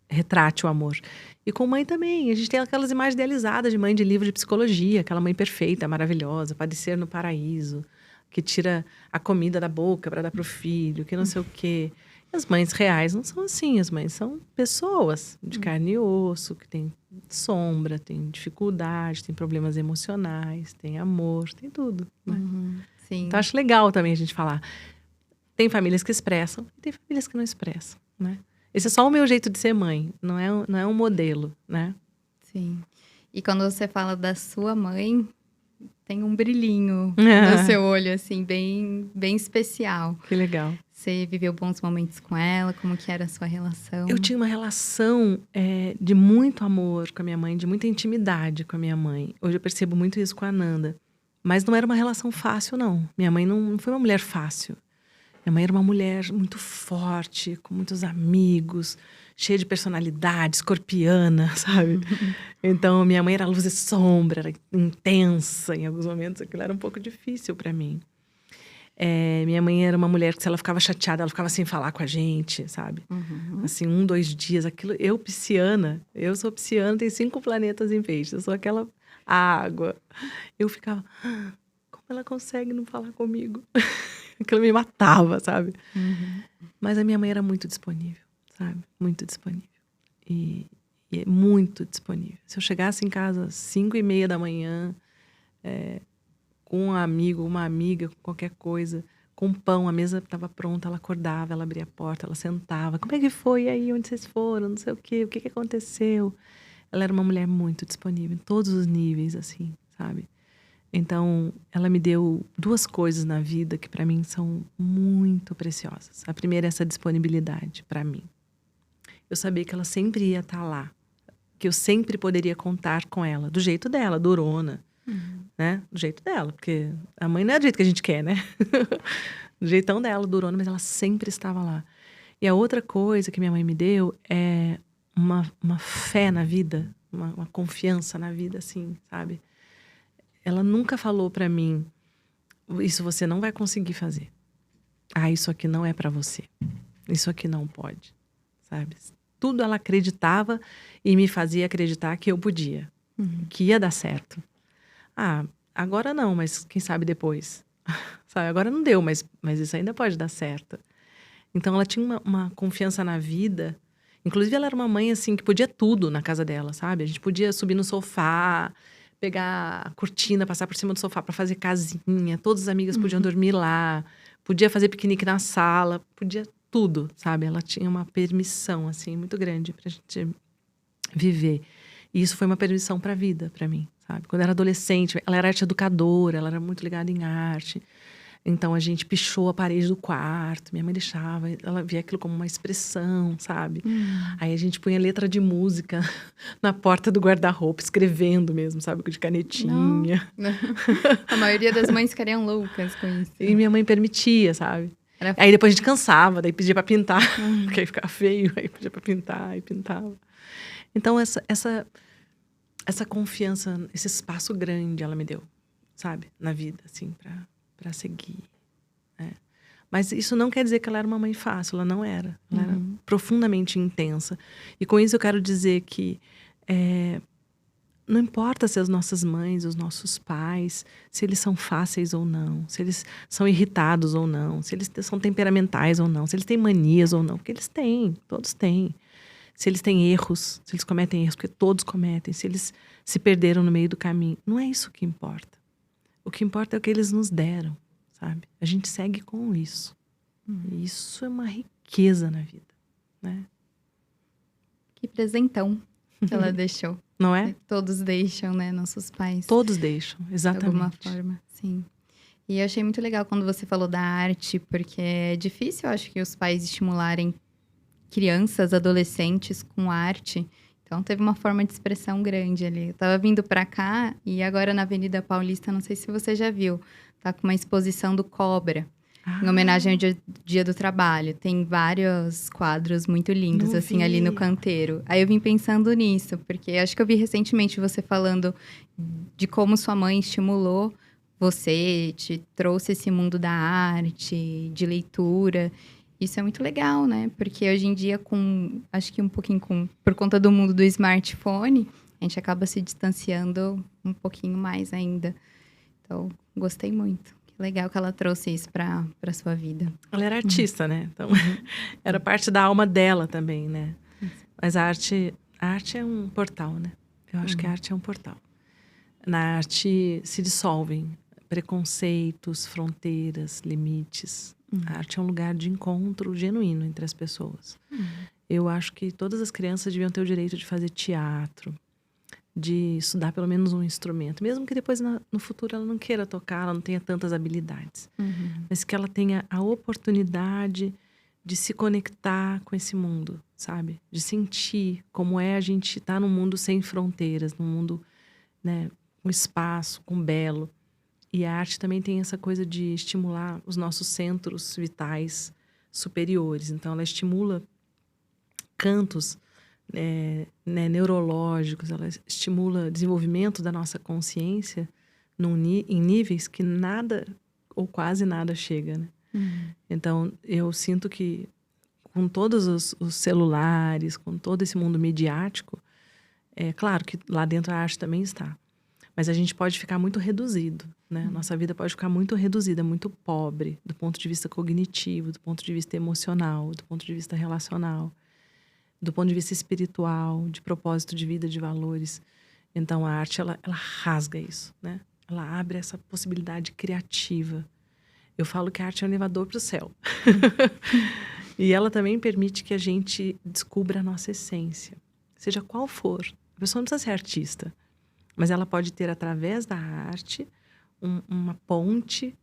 [SPEAKER 2] retrate o amor. E com mãe também, a gente tem aquelas imagens idealizadas de mãe de livro de psicologia, aquela mãe perfeita, maravilhosa, padecer no paraíso, que tira a comida da boca para dar pro filho, que não sei o quê. As mães reais não são assim, as mães são pessoas de carne e osso, que têm sombra, têm dificuldade, têm problemas emocionais, têm amor, tem tudo, né?
[SPEAKER 1] Sim.
[SPEAKER 2] Então acho legal também a gente falar. Tem famílias que expressam e tem famílias que não expressam, né? Esse é só o meu jeito de ser mãe, não é um modelo, né?
[SPEAKER 1] Sim. E quando você fala da sua mãe, tem um brilhinho no seu olho, assim, bem, bem especial.
[SPEAKER 2] Que legal.
[SPEAKER 1] Você viveu bons momentos com ela? Como que era a sua relação?
[SPEAKER 2] Eu tinha uma relação de muito amor com a minha mãe, de muita intimidade com a minha mãe. Hoje eu percebo muito isso com a Nanda. Mas não era uma relação fácil, não. Minha mãe não foi uma mulher fácil. Minha mãe era uma mulher muito forte, com muitos amigos, cheia de personalidade, escorpiana, sabe? Então, minha mãe era luz e sombra, era intensa. Em alguns momentos, aquilo era um pouco difícil para mim. Minha mãe era uma mulher que, se ela ficava chateada, ela ficava sem falar com a gente, sabe? Assim, 1, 2 dias, aquilo... Eu sou pisciana, tenho 5 planetas em peixe. Eu sou aquela água. Eu ficava... Como ela consegue não falar comigo? Aquilo me matava, sabe? Mas a minha mãe era muito disponível, sabe? Muito disponível. E muito disponível. Se eu chegasse em casa às 5:30 da manhã, com um amigo, uma amiga, qualquer coisa, com pão, a mesa estava pronta, ela acordava, ela abria a porta, ela sentava. Como é que foi aí? Onde vocês foram? Não sei o quê. O que aconteceu? Ela era uma mulher muito disponível, em todos os níveis, assim, sabe? Então, ela me deu 2 coisas na vida que para mim são muito preciosas. A primeira é essa disponibilidade para mim. Eu sabia que ela sempre ia estar lá. Que eu sempre poderia contar com ela. Do jeito dela, durona. Né? Do jeito dela. Porque a mãe não é do jeito que a gente quer, né? Do jeitão dela, durona, mas ela sempre estava lá. E a outra coisa que minha mãe me deu é uma fé na vida. Uma confiança na vida, assim, sabe? Ela nunca falou pra mim, isso você não vai conseguir fazer. Isso aqui não é pra você. Isso aqui não pode, sabe? Tudo ela acreditava e me fazia acreditar que eu podia, que ia dar certo. agora não, mas quem sabe depois. Sabe, agora não deu, mas isso ainda pode dar certo. Então ela tinha uma confiança na vida. Inclusive ela era uma mãe assim que podia tudo na casa dela, sabe? A gente podia subir no sofá, pegar a cortina, passar por cima do sofá para fazer casinha. Todas as amigas podiam dormir lá. Podia fazer piquenique na sala, podia tudo, sabe? Ela tinha uma permissão assim muito grande pra gente viver. E isso foi uma permissão para a vida para mim, sabe? Quando eu era adolescente, ela era arte educadora, ela era muito ligada em arte. Então a gente pichou a parede do quarto, minha mãe deixava, ela via aquilo como uma expressão, sabe? Aí a gente punha letra de música na porta do guarda-roupa, escrevendo mesmo, sabe? De canetinha.
[SPEAKER 1] Não. A maioria das mães ficariam loucas com isso.
[SPEAKER 2] E minha mãe permitia, sabe?
[SPEAKER 1] Era-
[SPEAKER 2] Aí depois a gente cansava, daí pedia pra pintar, porque aí ficava feio, aí pedia pra pintar, e pintava. Então essa confiança, esse espaço grande ela me deu, sabe? Na vida, assim, pra seguir. Né? Mas isso não quer dizer que ela era uma mãe fácil, ela não era. Ela era profundamente intensa. E com isso eu quero dizer que não importa se as nossas mães, os nossos pais, se eles são fáceis ou não, se eles são irritados ou não, se eles são temperamentais ou não, se eles têm manias ou não, porque eles têm, todos têm. Se eles têm erros, se eles cometem erros, porque todos cometem, se eles se perderam no meio do caminho. Não é isso que importa. O que importa é o que eles nos deram, sabe? A gente segue com isso. E isso é uma riqueza na vida, né?
[SPEAKER 1] Que presentão que ela deixou.
[SPEAKER 2] Não é?
[SPEAKER 1] Todos deixam, né? Nossos pais.
[SPEAKER 2] Todos deixam, exatamente.
[SPEAKER 1] De alguma forma, sim. E eu achei muito legal quando você falou da arte, porque é difícil, eu acho, que os pais estimularem crianças, adolescentes com arte. Então, teve uma forma de expressão grande ali. Eu tava vindo pra cá e agora na Avenida Paulista, não sei se você já viu, tá com uma exposição do Cobra, em homenagem ao Dia do Trabalho. Tem vários quadros muito lindos,
[SPEAKER 2] Não
[SPEAKER 1] assim,
[SPEAKER 2] vi.
[SPEAKER 1] ali no canteiro. Aí eu vim pensando nisso, porque acho que eu vi recentemente você falando de como sua mãe estimulou você, te trouxe esse mundo da arte, de leitura. Isso é muito legal, né? Porque hoje em dia, acho que um pouquinho por conta do mundo do smartphone, a gente acaba se distanciando um pouquinho mais ainda. Então, gostei muito. Que legal que ela trouxe isso para sua vida.
[SPEAKER 2] Ela era artista, né? Então, era parte da alma dela também, né? Mas a arte é um portal, né? Eu acho que a arte é um portal. Na arte se dissolvem preconceitos, fronteiras, limites. A arte é um lugar de encontro genuíno entre as pessoas. Eu acho que todas as crianças deviam ter o direito de fazer teatro, de estudar pelo menos um instrumento, mesmo que depois no futuro ela não queira tocar, ela não tenha tantas habilidades, mas que ela tenha a oportunidade de se conectar com esse mundo, sabe? De sentir como é a gente estar num mundo sem fronteiras, num mundo, né, com espaço, com belo. E a arte também tem essa coisa de estimular os nossos centros vitais superiores. Então, ela estimula cantos neurológicos, ela estimula o desenvolvimento da nossa consciência em níveis que nada ou quase nada chega, né? Então, eu sinto que com todos os celulares, com todo esse mundo midiático, é claro que lá dentro a arte também está. Mas a gente pode ficar muito reduzido, né? Nossa vida pode ficar muito reduzida, muito pobre, do ponto de vista cognitivo, do ponto de vista emocional, do ponto de vista relacional, do ponto de vista espiritual, de propósito de vida, de valores. Então, a arte, ela rasga isso, né? Ela abre essa possibilidade criativa. Eu falo que a arte é um elevador para o céu. E ela também permite que a gente descubra a nossa essência. Seja qual for. A pessoa não precisa ser artista. Mas ela pode ter, através da arte, uma ponte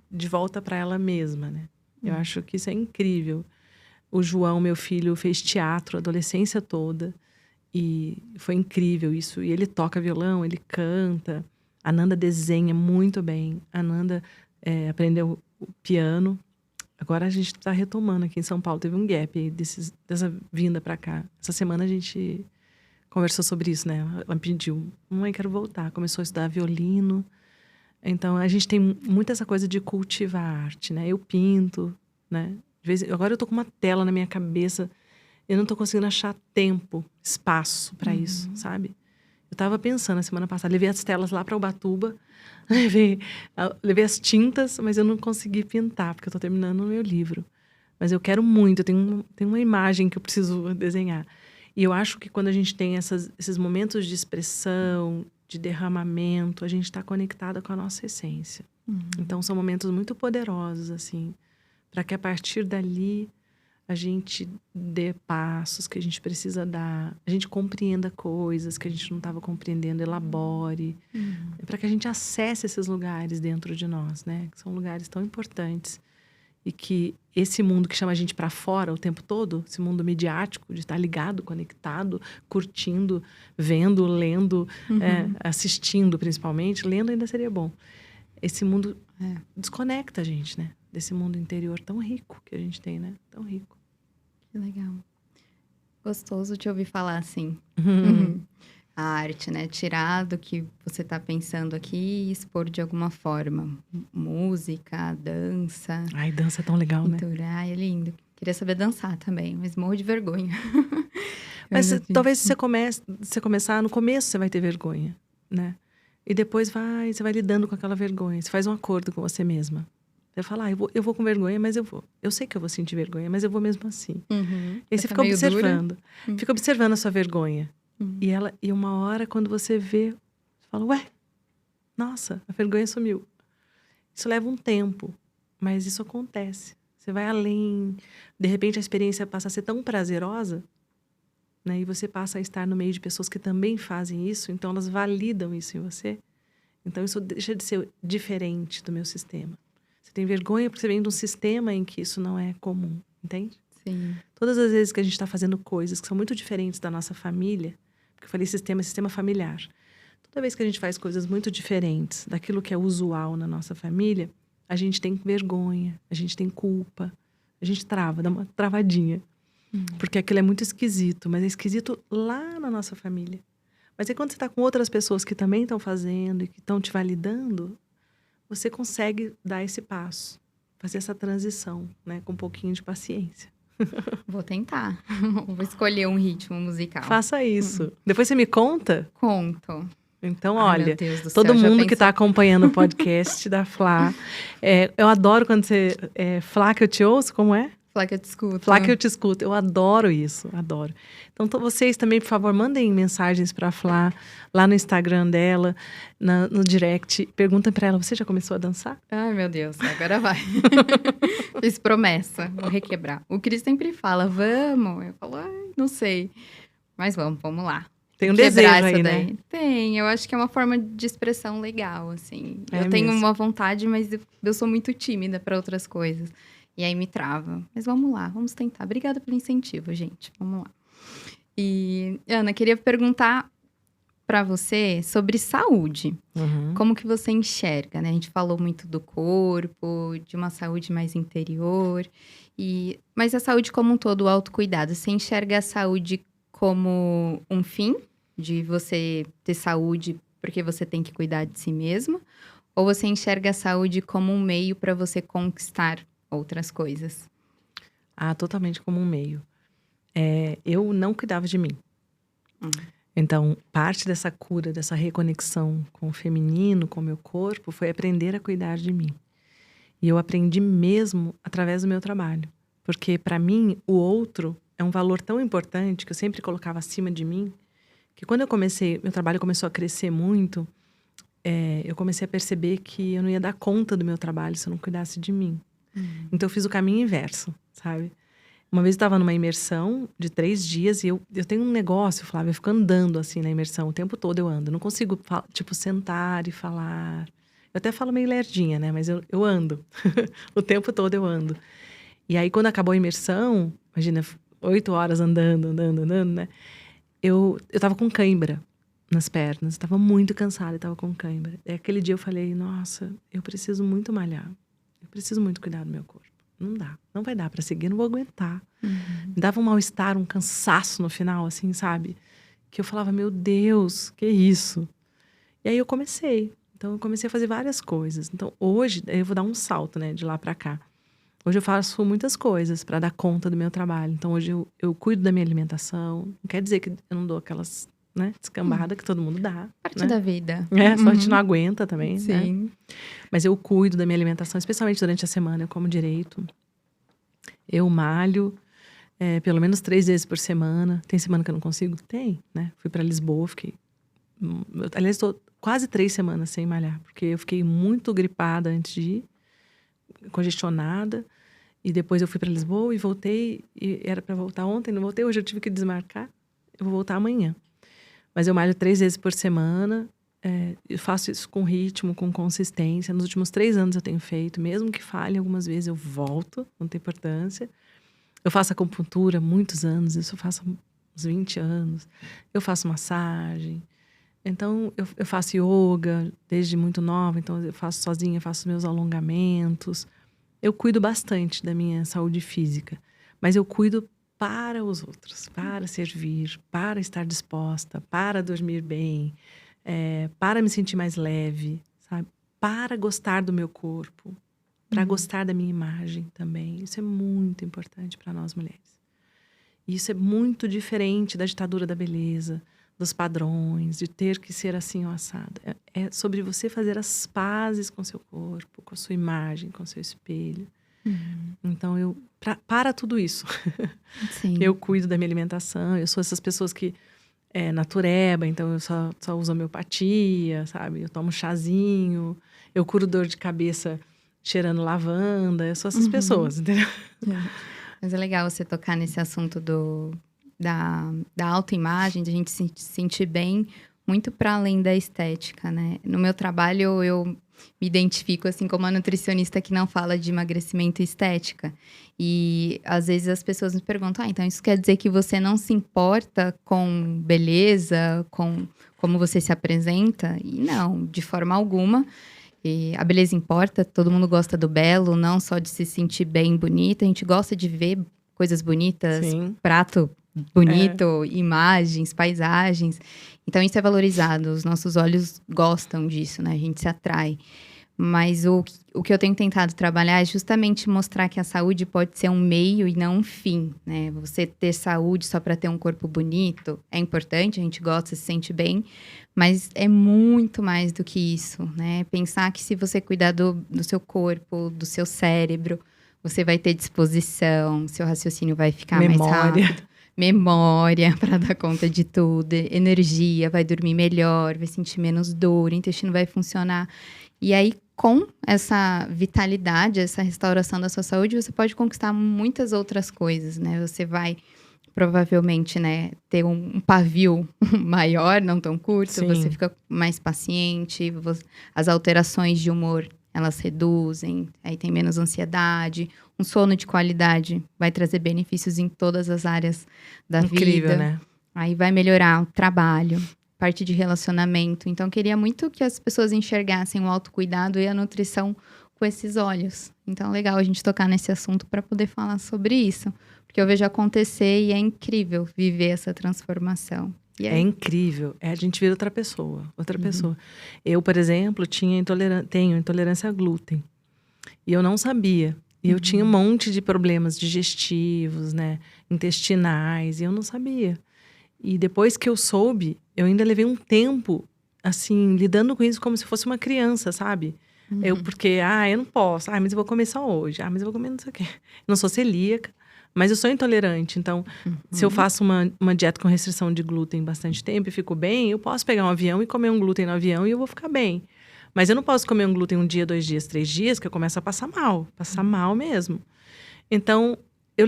[SPEAKER 2] de volta para ela mesma, né? Eu acho que isso é incrível. O João, meu filho, fez teatro a adolescência toda. E foi incrível isso. E ele toca violão, ele canta. A Nanda desenha muito bem. A Nanda aprendeu o piano. Agora a gente está retomando aqui em São Paulo. Teve um gap aí dessa vinda para cá. Essa semana a gente conversou sobre isso, né? Ela pediu, mãe, quero voltar. Começou a estudar violino. Então, a gente tem muito essa coisa de cultivar a arte, né? Eu pinto, né? Agora eu tô com uma tela na minha cabeça. Eu não tô conseguindo achar tempo, espaço para isso, sabe? Eu tava pensando a semana passada, levei as telas lá para Ubatuba, levei as tintas, mas eu não consegui pintar, porque eu tô terminando o meu livro. Mas eu quero muito, eu tenho uma imagem que eu preciso desenhar. E eu acho que quando a gente tem esses momentos de expressão, de derramamento, a gente está conectada com a nossa essência. Então, são momentos muito poderosos, assim, para que a partir dali a gente dê passos que a gente precisa dar, a gente compreenda coisas que a gente não estava compreendendo, elabore, para que a gente acesse esses lugares dentro de nós, né? Que são lugares tão importantes. E que esse mundo que chama a gente para fora o tempo todo, esse mundo midiático, de estar ligado, conectado, curtindo, vendo, lendo, assistindo principalmente, lendo ainda seria bom. Esse mundo desconecta a gente, né? Desse mundo interior tão rico que a gente tem, né? Tão rico.
[SPEAKER 1] Que legal. Gostoso te ouvir falar assim. A arte, né? Tirar do que você tá pensando aqui e expor de alguma forma. Música, dança.
[SPEAKER 2] Ai, dança é tão legal,
[SPEAKER 1] pintura.
[SPEAKER 2] né?
[SPEAKER 1] Ai, é lindo. Queria saber dançar também, mas morro de vergonha.
[SPEAKER 2] Mas talvez se você começar, no começo você vai ter vergonha, né? E depois você vai lidando com aquela vergonha. Você faz um acordo com você mesma. Você fala, eu vou com vergonha, mas eu vou. Eu sei que eu vou sentir vergonha, mas eu vou mesmo assim. E aí você fica observando. Fica observando a sua vergonha. E uma hora, quando você vê, você fala, ué, nossa, a vergonha sumiu. Isso leva um tempo, mas isso acontece. Você vai além. De repente, a experiência passa a ser tão prazerosa, né? E você passa a estar no meio de pessoas que também fazem isso, então elas validam isso em você. Então, isso deixa de ser diferente do meu sistema. Você tem vergonha porque você vem de um sistema em que isso não é comum, entende?
[SPEAKER 1] Sim.
[SPEAKER 2] Todas as vezes que a gente está fazendo coisas que são muito diferentes da nossa família, porque eu falei sistema familiar. Toda vez que a gente faz coisas muito diferentes daquilo que é usual na nossa família, a gente tem vergonha, a gente tem culpa, a gente trava, dá uma travadinha. Porque aquilo é muito esquisito, mas é esquisito lá na nossa família. Mas aí quando você está com outras pessoas que também estão fazendo e que estão te validando, você consegue dar esse passo, fazer essa transição, né, com um pouquinho de paciência.
[SPEAKER 1] Vou tentar. Vou escolher um ritmo musical.
[SPEAKER 2] Faça isso. Depois você me conta?
[SPEAKER 1] Conto.
[SPEAKER 2] Então,
[SPEAKER 1] Ai,
[SPEAKER 2] olha,
[SPEAKER 1] meu Deus do
[SPEAKER 2] todo
[SPEAKER 1] céu, já
[SPEAKER 2] mundo que
[SPEAKER 1] pensou?
[SPEAKER 2] está acompanhando o podcast da Flá, eu adoro quando você... Flá que eu te ouço, como é?
[SPEAKER 1] Flá que eu te escuto.
[SPEAKER 2] Flá que eu te escuto. Eu adoro isso, adoro. Então, vocês também, por favor, mandem mensagens para a Flá, lá no Instagram dela, no direct. Perguntem para ela, você já começou a dançar?
[SPEAKER 1] Ai, meu Deus, agora vai. Fiz promessa, vou requebrar. O Cris sempre fala, vamos. Eu falo, ai, não sei. Mas vamos lá.
[SPEAKER 2] Tem um
[SPEAKER 1] Quebrar
[SPEAKER 2] desejo aí,
[SPEAKER 1] essa
[SPEAKER 2] né?
[SPEAKER 1] daí. Tem, eu acho que é uma forma de expressão legal, assim.
[SPEAKER 2] É
[SPEAKER 1] eu tenho
[SPEAKER 2] mesmo.
[SPEAKER 1] uma vontade, mas eu sou muito tímida para outras coisas. E aí me trava. Mas vamos lá, vamos tentar. Obrigada pelo incentivo, gente. Vamos lá. E, Ana, queria perguntar para você sobre saúde. Como que você enxerga, né? A gente falou muito do corpo, de uma saúde mais interior. Mas a saúde como um todo, o autocuidado. Você enxerga a saúde como um fim? De você ter saúde porque você tem que cuidar de si mesmo? Ou você enxerga a saúde como um meio para você conquistar outras coisas?
[SPEAKER 2] Totalmente como um meio. Eu não cuidava de mim. Então, parte dessa cura, dessa reconexão com o feminino, com o meu corpo, foi aprender a cuidar de mim. E eu aprendi mesmo através do meu trabalho. Porque, para mim, o outro é um valor tão importante que eu sempre colocava acima de mim, que quando meu trabalho começou a crescer muito, eu comecei a perceber que eu não ia dar conta do meu trabalho se eu não cuidasse de mim. Então, eu fiz o caminho inverso, sabe? Uma vez eu estava numa imersão de 3 dias e eu tenho um negócio, Flávia, eu fico andando assim na imersão, o tempo todo eu ando. Eu não consigo, sentar e falar. Eu até falo meio lerdinha, né? Mas eu ando. O tempo todo eu ando. E aí, quando acabou a imersão, imagina, 8 horas andando, né? Eu tava com cãibra nas pernas. Eu tava muito cansada e tava com cãibra. E aquele dia eu falei, nossa, eu preciso muito malhar. Eu preciso muito cuidar do meu corpo. Não dá, não vai dar pra seguir, não vou aguentar. Me dava um mal-estar, um cansaço no final, assim, sabe? Que eu falava, meu Deus, que isso? E aí eu comecei. Então, eu comecei a fazer várias coisas. Então, hoje, eu vou dar um salto, né, de lá pra cá. Hoje eu faço muitas coisas pra dar conta do meu trabalho. Então, hoje eu cuido da minha alimentação. Não quer dizer que eu não dou aquelas, né? Descambada que todo mundo dá.
[SPEAKER 1] Parte
[SPEAKER 2] né?
[SPEAKER 1] da vida.
[SPEAKER 2] Só a gente não aguenta também, né?
[SPEAKER 1] Sim.
[SPEAKER 2] Mas eu cuido da minha alimentação, especialmente durante a semana, eu como direito. Eu malho pelo menos 3 vezes por semana. Tem semana que eu não consigo? Tem, né? Fui pra Lisboa, fiquei... Aliás, estou quase 3 semanas sem malhar, porque eu fiquei muito gripada antes de ir, congestionada. E depois eu fui pra Lisboa e voltei, e era pra voltar ontem, não voltei, hoje eu tive que desmarcar. Eu vou voltar amanhã. Mas eu malho 3 vezes por semana, eu faço isso com ritmo, com consistência. Nos últimos 3 anos eu tenho feito, mesmo que falhe algumas vezes, eu volto, não tem importância. Eu faço acupuntura há muitos anos, isso eu faço há uns 20 anos. Eu faço massagem. Então, eu faço yoga desde muito nova, então eu faço sozinha, faço meus alongamentos. Eu cuido bastante da minha saúde física, mas eu cuido para os outros, para servir, para estar disposta, para dormir bem, para me sentir mais leve, sabe? Para gostar do meu corpo, para gostar da minha imagem também. Isso é muito importante para nós mulheres. Isso é muito diferente da ditadura da beleza, dos padrões, de ter que ser assim ou assado. É sobre você fazer as pazes com seu corpo, com a sua imagem, com o seu espelho. Então, para tudo isso, eu cuido da minha alimentação. Eu sou essas pessoas que natureba, então eu só uso homeopatia, sabe? Eu tomo chazinho, eu curo dor de cabeça cheirando lavanda. Eu sou essas pessoas, entendeu?
[SPEAKER 1] Mas é legal você tocar nesse assunto da autoimagem, de a gente se sentir bem, muito para além da estética, né? No meu trabalho, eu me identifico assim como uma nutricionista que não fala de emagrecimento e estética. E às vezes as pessoas me perguntam, então isso quer dizer que você não se importa com beleza, com como você se apresenta? E não, de forma alguma. E a beleza importa, todo mundo gosta do belo, não só de se sentir bem, bonita. A gente gosta de ver coisas bonitas, prato bonito, imagens, paisagens. Então, isso é valorizado. Os nossos olhos gostam disso, né? A gente se atrai. Mas o que eu tenho tentado trabalhar é justamente mostrar que a saúde pode ser um meio e não um fim, né? Você ter saúde só para ter um corpo bonito é importante, a gente gosta, se sente bem. Mas é muito mais do que isso, né? Pensar que se você cuidar do seu corpo, do seu cérebro, você vai ter disposição, seu raciocínio vai ficar mais rápido. Memória para dar conta de tudo, energia, vai dormir melhor, vai sentir menos dor, o intestino vai funcionar. E aí, com essa vitalidade, essa restauração da sua saúde, você pode conquistar muitas outras coisas, né? Você vai, provavelmente, né, ter um pavio maior, não tão curto, você fica mais paciente, as alterações de humor, elas reduzem, aí tem menos ansiedade. Um sono de qualidade vai trazer benefícios em todas as áreas da vida.
[SPEAKER 2] Incrível, né?
[SPEAKER 1] Aí vai melhorar o trabalho, parte de relacionamento. Então, eu queria muito que as pessoas enxergassem o autocuidado e a nutrição com esses olhos. Então, é legal a gente tocar nesse assunto para poder falar sobre isso. Porque eu vejo acontecer e é incrível viver essa transformação.
[SPEAKER 2] É incrível. A gente vira outra pessoa. Eu, por exemplo, tenho intolerância a glúten. E eu não sabia. E eu tinha um monte de problemas digestivos, né? Intestinais. E eu não sabia. E depois que eu soube, eu ainda levei um tempo, assim, lidando com isso como se fosse uma criança, sabe? Porque, eu não posso. Mas eu vou comer só hoje. Mas eu vou comer não sei o quê. Não sou celíaca. Mas eu sou intolerante, então, se eu faço uma dieta com restrição de glúten bastante tempo e fico bem, eu posso pegar um avião e comer um glúten no avião e eu vou ficar bem. Mas eu não posso comer um glúten 1 dia, 2 dias, 3 dias, que eu começo a passar mal mesmo. Então, eu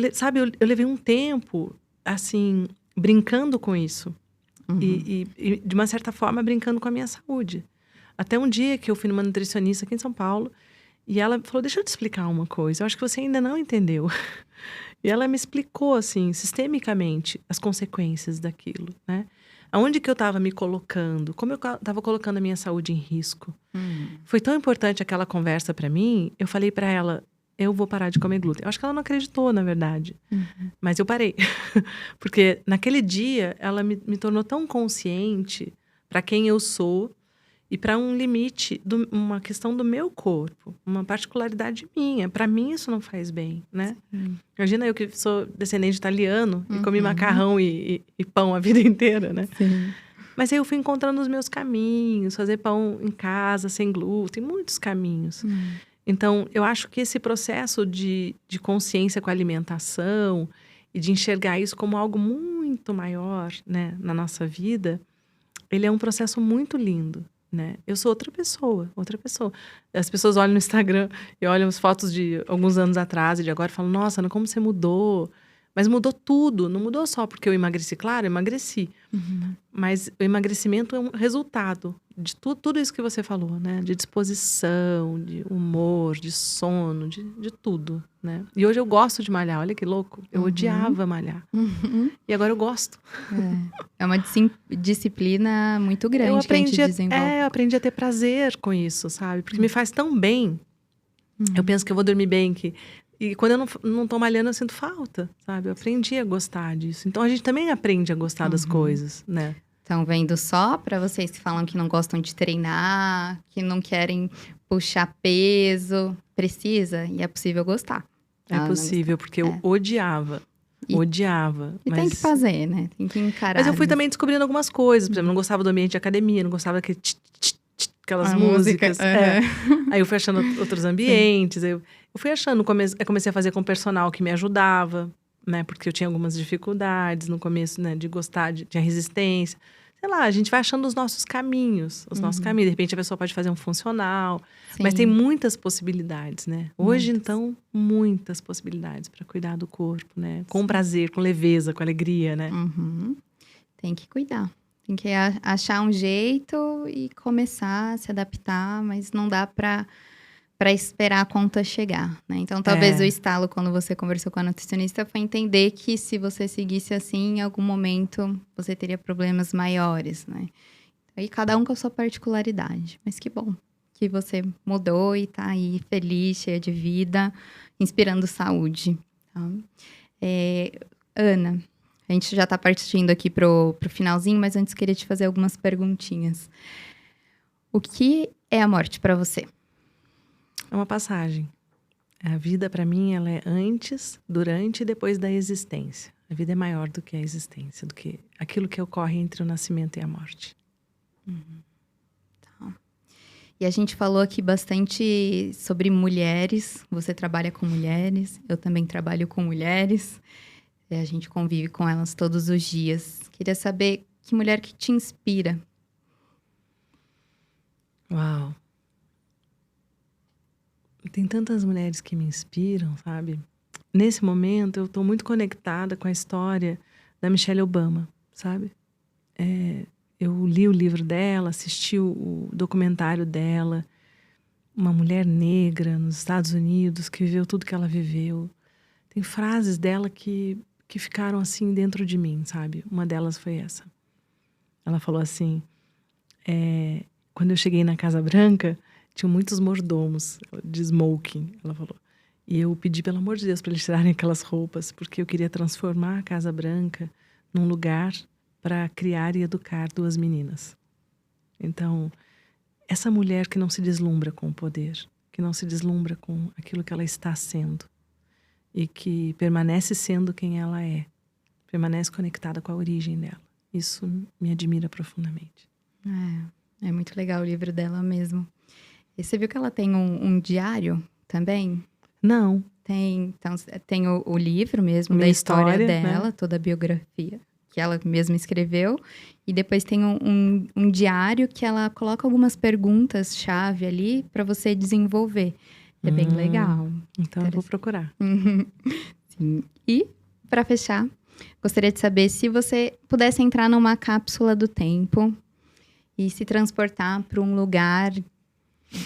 [SPEAKER 2] levei um tempo, assim, brincando com isso. E, de uma certa forma, brincando com a minha saúde. Até um dia que eu fui numa nutricionista aqui em São Paulo, e ela falou, deixa eu te explicar uma coisa, eu acho que você ainda não entendeu. E ela me explicou, assim, sistemicamente, as consequências daquilo, né? Aonde que eu estava me colocando, como eu estava colocando a minha saúde em risco. Foi tão importante aquela conversa para mim, eu falei para ela, eu vou parar de comer glúten. Eu acho que ela não acreditou, na verdade. Mas eu parei. Porque naquele dia, ela me tornou tão consciente para quem eu sou e para um limite, uma questão do meu corpo, uma particularidade minha. Para mim, isso não faz bem, né? Imagina eu que sou descendente italiano e comi macarrão e pão a vida inteira, né? Mas aí eu fui encontrando os meus caminhos, fazer pão em casa, sem glúten, muitos caminhos. Então, eu acho que esse processo de consciência com a alimentação e de enxergar isso como algo muito maior, né, na nossa vida, ele é um processo muito lindo, né? Eu sou outra pessoa, outra pessoa. As pessoas olham no Instagram e olham as fotos de alguns anos atrás e de agora e falam, nossa, como você mudou. Mas mudou tudo, não mudou só porque eu emagreci. Claro, eu emagreci. Mas o emagrecimento é um resultado de tudo isso que você falou, né? De disposição, de humor, de sono, de tudo, né? E hoje eu gosto de malhar, olha que louco. Eu odiava malhar. E agora eu gosto.
[SPEAKER 1] É uma disciplina muito grande que a gente desenvolve.
[SPEAKER 2] Eu aprendi a ter prazer com isso, sabe? Porque me faz tão bem. Eu penso que eu vou dormir bem, E quando eu não tô malhando, eu sinto falta, sabe? Eu aprendi a gostar disso. Então, a gente também aprende a gostar das coisas, né?
[SPEAKER 1] Estão vendo só para vocês que falam que não gostam de treinar, que não querem puxar peso. Precisa e é possível gostar.
[SPEAKER 2] É possível, porque eu odiava. Odiava.
[SPEAKER 1] E tem que fazer, né? Tem que encarar.
[SPEAKER 2] Mas eu fui também descobrindo algumas coisas. Por exemplo, não gostava do ambiente de academia, não gostava aquelas músicas. Aí eu fui achando outros ambientes. Eu fui achando, comecei a fazer com personal que me ajudava, né? Porque eu tinha algumas dificuldades no começo, né? De gostar, tinha resistência. Sei lá, a gente vai achando os nossos caminhos. De repente, a pessoa pode fazer um funcional. Sim. Mas tem muitas possibilidades, né? Hoje, então, muitas possibilidades para cuidar do corpo, né? Com prazer, com leveza, com alegria, né?
[SPEAKER 1] Tem que cuidar. Tem que achar um jeito e começar a se adaptar, mas não dá para esperar a conta chegar, né? Então, talvez o estalo, quando você conversou com a nutricionista, foi entender que se você seguisse assim, em algum momento, você teria problemas maiores, né? E cada um com a sua particularidade. Mas que bom que você mudou e tá aí feliz, cheia de vida, inspirando saúde. Tá? Ana, a gente já tá partindo aqui pro finalzinho, mas antes queria te fazer algumas perguntinhas. O que é a morte para você?
[SPEAKER 2] É uma passagem. A vida, para mim, ela é antes, durante e depois da existência. A vida é maior do que a existência, do que aquilo que ocorre entre o nascimento e a morte.
[SPEAKER 1] Tá. E a gente falou aqui bastante sobre mulheres. Você trabalha com mulheres, eu também trabalho com mulheres. A gente convive com elas todos os dias. Queria saber que mulher que te inspira.
[SPEAKER 2] Uau! Tem tantas mulheres que me inspiram, sabe? Nesse momento, eu tô muito conectada com a história da Michelle Obama, sabe? Eu li o livro dela, assisti o documentário dela. Uma mulher negra nos Estados Unidos que viveu tudo que ela viveu. Tem frases dela que ficaram assim dentro de mim, sabe? Uma delas foi essa. Ela falou assim, quando eu cheguei na Casa Branca, tinham muitos mordomos de smoking, ela falou. E eu pedi, pelo amor de Deus, para eles tirarem aquelas roupas, porque eu queria transformar a Casa Branca num lugar para criar e educar 2 meninas. Então, essa mulher que não se deslumbra com o poder, que não se deslumbra com aquilo que ela está sendo, e que permanece sendo quem ela é, permanece conectada com a origem dela. Isso me admira profundamente.
[SPEAKER 1] É muito legal o livro dela mesmo. E você viu que ela tem um diário também?
[SPEAKER 2] Não.
[SPEAKER 1] Então, tem o livro mesmo,
[SPEAKER 2] Minha
[SPEAKER 1] da história
[SPEAKER 2] dela,
[SPEAKER 1] né? Toda a biografia que ela mesma escreveu. E depois tem um diário que ela coloca algumas perguntas-chave ali para você desenvolver. É bem legal.
[SPEAKER 2] Então eu vou procurar.
[SPEAKER 1] Sim. E, para fechar, gostaria de saber se você pudesse entrar numa cápsula do tempo e se transportar para um lugar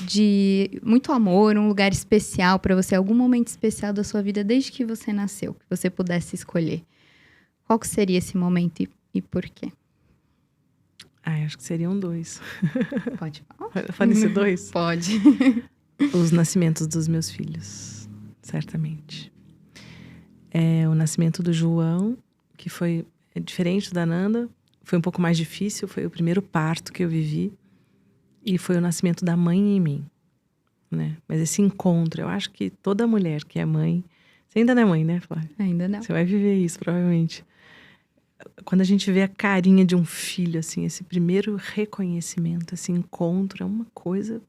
[SPEAKER 1] de muito amor, um lugar especial para você, algum momento especial da sua vida desde que você nasceu, que você pudesse escolher. Qual que seria esse momento e por quê?
[SPEAKER 2] Acho que seriam 2.
[SPEAKER 1] Pode falar?
[SPEAKER 2] Pode ser 2?
[SPEAKER 1] Pode.
[SPEAKER 2] Os nascimentos dos meus filhos, certamente. O nascimento do João, que foi diferente da Nanda, foi um pouco mais difícil, foi o primeiro parto que eu vivi. E foi o nascimento da mãe em mim, né? Mas esse encontro, eu acho que toda mulher que é mãe... Você ainda não é mãe, né, Flávia?
[SPEAKER 1] Ainda não.
[SPEAKER 2] Você vai viver isso, provavelmente. quando a gente vê a carinha de um filho, assim, esse primeiro reconhecimento, esse encontro, é uma coisa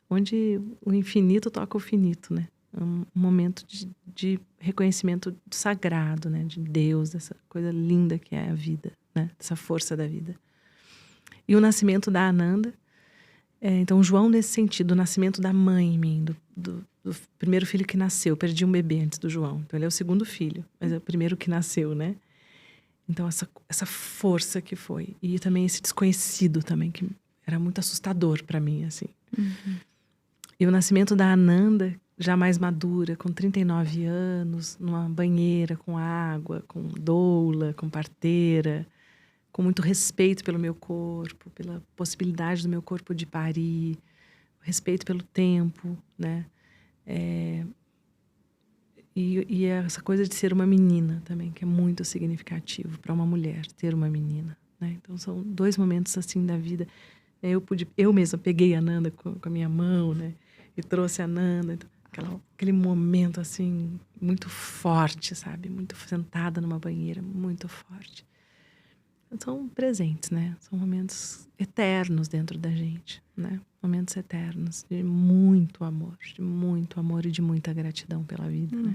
[SPEAKER 2] onde o infinito toca o finito, né? É um momento de reconhecimento sagrado, né? De Deus, dessa coisa linda que é a vida, né? Dessa força da vida. E o nascimento da Ananda. Então, João, nesse sentido, o nascimento da mãe em mim, do primeiro filho que nasceu. Eu perdi um bebê antes do João. Então, ele é o segundo filho, mas é o primeiro que nasceu, né? Então, essa força que foi. E também esse desconhecido também, que era muito assustador para mim, assim. E o nascimento da Ananda, já mais madura, com 39 anos, numa banheira com água, com doula, com parteira, com muito respeito pelo meu corpo, pela possibilidade do meu corpo de parir, respeito pelo tempo, né? E essa coisa de ser uma menina também, que é muito significativo para uma mulher, ter uma menina, né? Então, são 2 momentos assim da vida. Eu mesma peguei a Ananda com a minha mão, né? E trouxe a Ananda. Então, aquele momento, assim, muito forte, sabe? Muito sentada numa banheira, muito forte. São presentes, né? São momentos eternos dentro da gente, né? Momentos eternos de muito amor e de muita gratidão pela vida, né?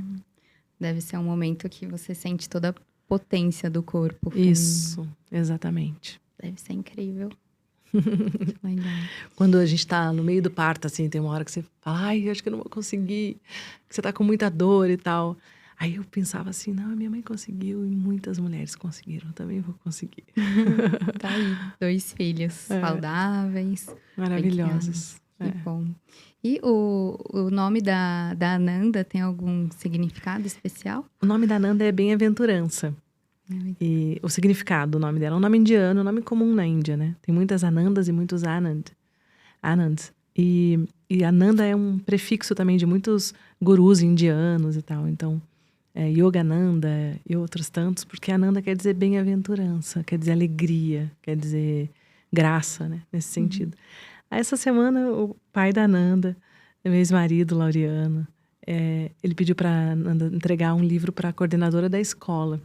[SPEAKER 1] Deve ser um momento que você sente toda a potência do corpo
[SPEAKER 2] Isso, exatamente.
[SPEAKER 1] Deve ser incrível. Legal.
[SPEAKER 2] Quando a gente tá no meio do parto, assim, tem uma hora que você fala, ai, acho que eu não vou conseguir, que você tá com muita dor e tal. Aí eu pensava assim, não, a minha mãe conseguiu e muitas mulheres conseguiram, eu também vou conseguir.
[SPEAKER 1] Tá aí, 2 filhos saudáveis.
[SPEAKER 2] Maravilhosos.
[SPEAKER 1] Que bom. E o nome da Ananda tem algum significado especial?
[SPEAKER 2] O nome da Ananda é bem-aventurança. E o significado do nome dela é um nome indiano, um nome comum na Índia, né? Tem muitas Anandas e muitos Anands. E Ananda é um prefixo também de muitos gurus indianos e tal. Então, Yogananda e outros tantos, porque Ananda quer dizer bem-aventurança, quer dizer alegria, quer dizer graça, né? Nesse sentido. Essa semana, o pai da Ananda, meu ex-marido, Laureano, ele pediu para Ananda entregar um livro para a coordenadora da escola.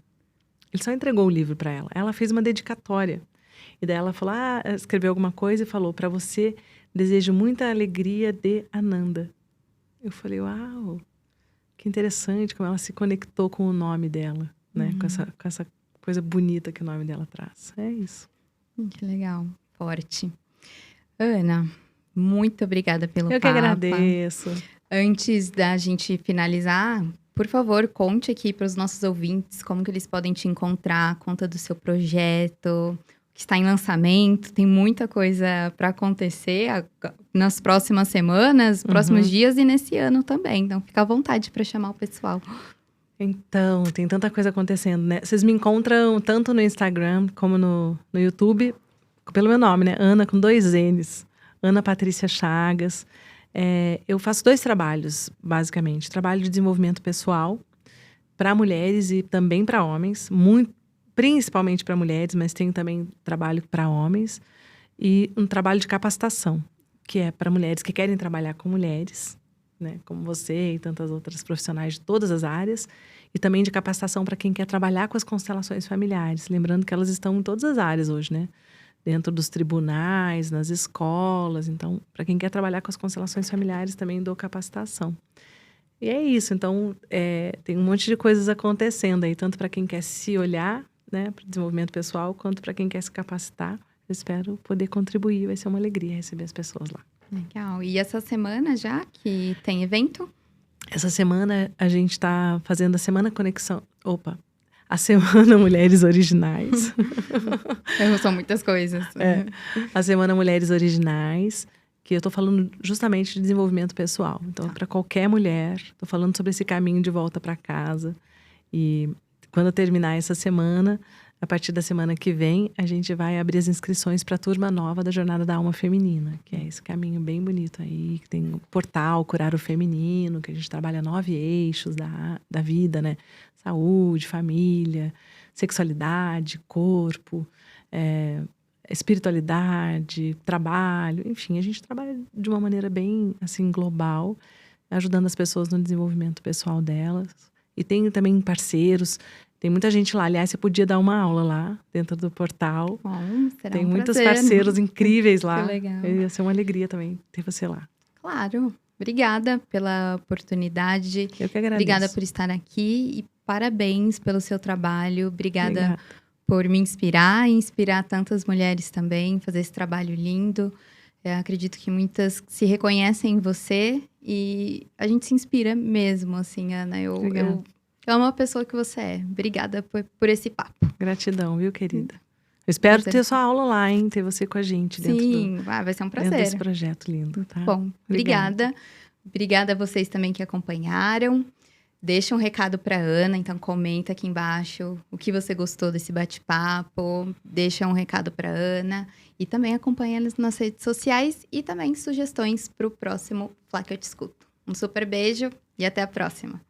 [SPEAKER 2] Ele só entregou o livro para ela. Ela fez uma dedicatória. E daí ela falou, escreveu alguma coisa e falou, para você, desejo muita alegria de Ananda. Eu falei, uau, que interessante como ela se conectou com o nome dela, né? Com essa coisa bonita que o nome dela traz. É isso.
[SPEAKER 1] Que legal, forte. Ana, muito obrigada pelo papo.
[SPEAKER 2] Eu que agradeço.
[SPEAKER 1] Antes da gente finalizar, por favor, conte aqui para os nossos ouvintes como que eles podem te encontrar, conta do seu projeto, que está em lançamento, tem muita coisa para acontecer nas próximas semanas, próximos dias e nesse ano também. Então, fica à vontade para chamar o pessoal.
[SPEAKER 2] Então, tem tanta coisa acontecendo, né? Vocês me encontram tanto no Instagram como no YouTube, pelo meu nome, né? Ana, com 2 N's. Ana Patrícia Chagas. Eu faço 2 trabalhos, basicamente. Trabalho de desenvolvimento pessoal para mulheres e também para homens. Principalmente para mulheres, mas tenho também trabalho para homens. E um trabalho de capacitação, que é para mulheres que querem trabalhar com mulheres, né? Como você e tantas outras profissionais de todas as áreas. E também de capacitação para quem quer trabalhar com as constelações familiares. Lembrando que elas estão em todas as áreas hoje, né? Dentro dos tribunais, nas escolas. Então, para quem quer trabalhar com as constelações familiares, também dou capacitação. E é isso. Então, tem um monte de coisas acontecendo aí, tanto para quem quer se olhar, né, para o desenvolvimento pessoal, quanto para quem quer se capacitar. Eu espero poder contribuir. Vai ser uma alegria receber as pessoas lá.
[SPEAKER 1] Legal. E essa semana já que tem evento?
[SPEAKER 2] Essa semana a gente está fazendo a Semana Conexão... A Semana Mulheres Originais.
[SPEAKER 1] São muitas coisas.
[SPEAKER 2] A Semana Mulheres Originais, que eu estou falando justamente de desenvolvimento pessoal. Então, para qualquer mulher, estou falando sobre esse caminho de volta para casa. E quando eu terminar essa semana, a partir da semana que vem, a gente vai abrir as inscrições para a turma nova da Jornada da Alma Feminina, que é esse caminho bem bonito aí, que tem o portal Curar o Feminino, que a gente trabalha 9 eixos da vida, né? Saúde, família, sexualidade, corpo, espiritualidade, trabalho, enfim, a gente trabalha de uma maneira bem, assim, global, ajudando as pessoas no desenvolvimento pessoal delas. E tem também parceiros Tem muita gente lá. Aliás, você podia dar uma aula lá, dentro do portal.
[SPEAKER 1] Bom, será
[SPEAKER 2] Tem
[SPEAKER 1] um
[SPEAKER 2] muitos
[SPEAKER 1] prazer.
[SPEAKER 2] parceiros incríveis lá.
[SPEAKER 1] Que legal.
[SPEAKER 2] Ia ser uma alegria também ter você lá.
[SPEAKER 1] Claro. Obrigada pela oportunidade.
[SPEAKER 2] Eu que agradeço.
[SPEAKER 1] Obrigada por estar aqui e parabéns pelo seu trabalho. Obrigada
[SPEAKER 2] Obrigada.
[SPEAKER 1] por me inspirar e inspirar tantas mulheres também, fazer esse trabalho lindo. Eu acredito que muitas se reconhecem em você e a gente se inspira mesmo, assim, Ana. Eu amo a pessoa que você é. Obrigada por esse papo.
[SPEAKER 2] Gratidão, viu, querida? Eu espero
[SPEAKER 1] Prazer.
[SPEAKER 2] ter sua aula lá, hein? Ter você com a gente dentro,
[SPEAKER 1] Sim, vai ser um
[SPEAKER 2] dentro desse
[SPEAKER 1] prazer.
[SPEAKER 2] projeto lindo, tá?
[SPEAKER 1] Bom, obrigada. Obrigada a vocês também que acompanharam. Deixa um recado para Ana, então comenta aqui embaixo o que você gostou desse bate-papo. Deixa um recado para Ana e também acompanha elas nas redes sociais e também sugestões para o próximo Flá que eu te escuto. Um super beijo e até a próxima.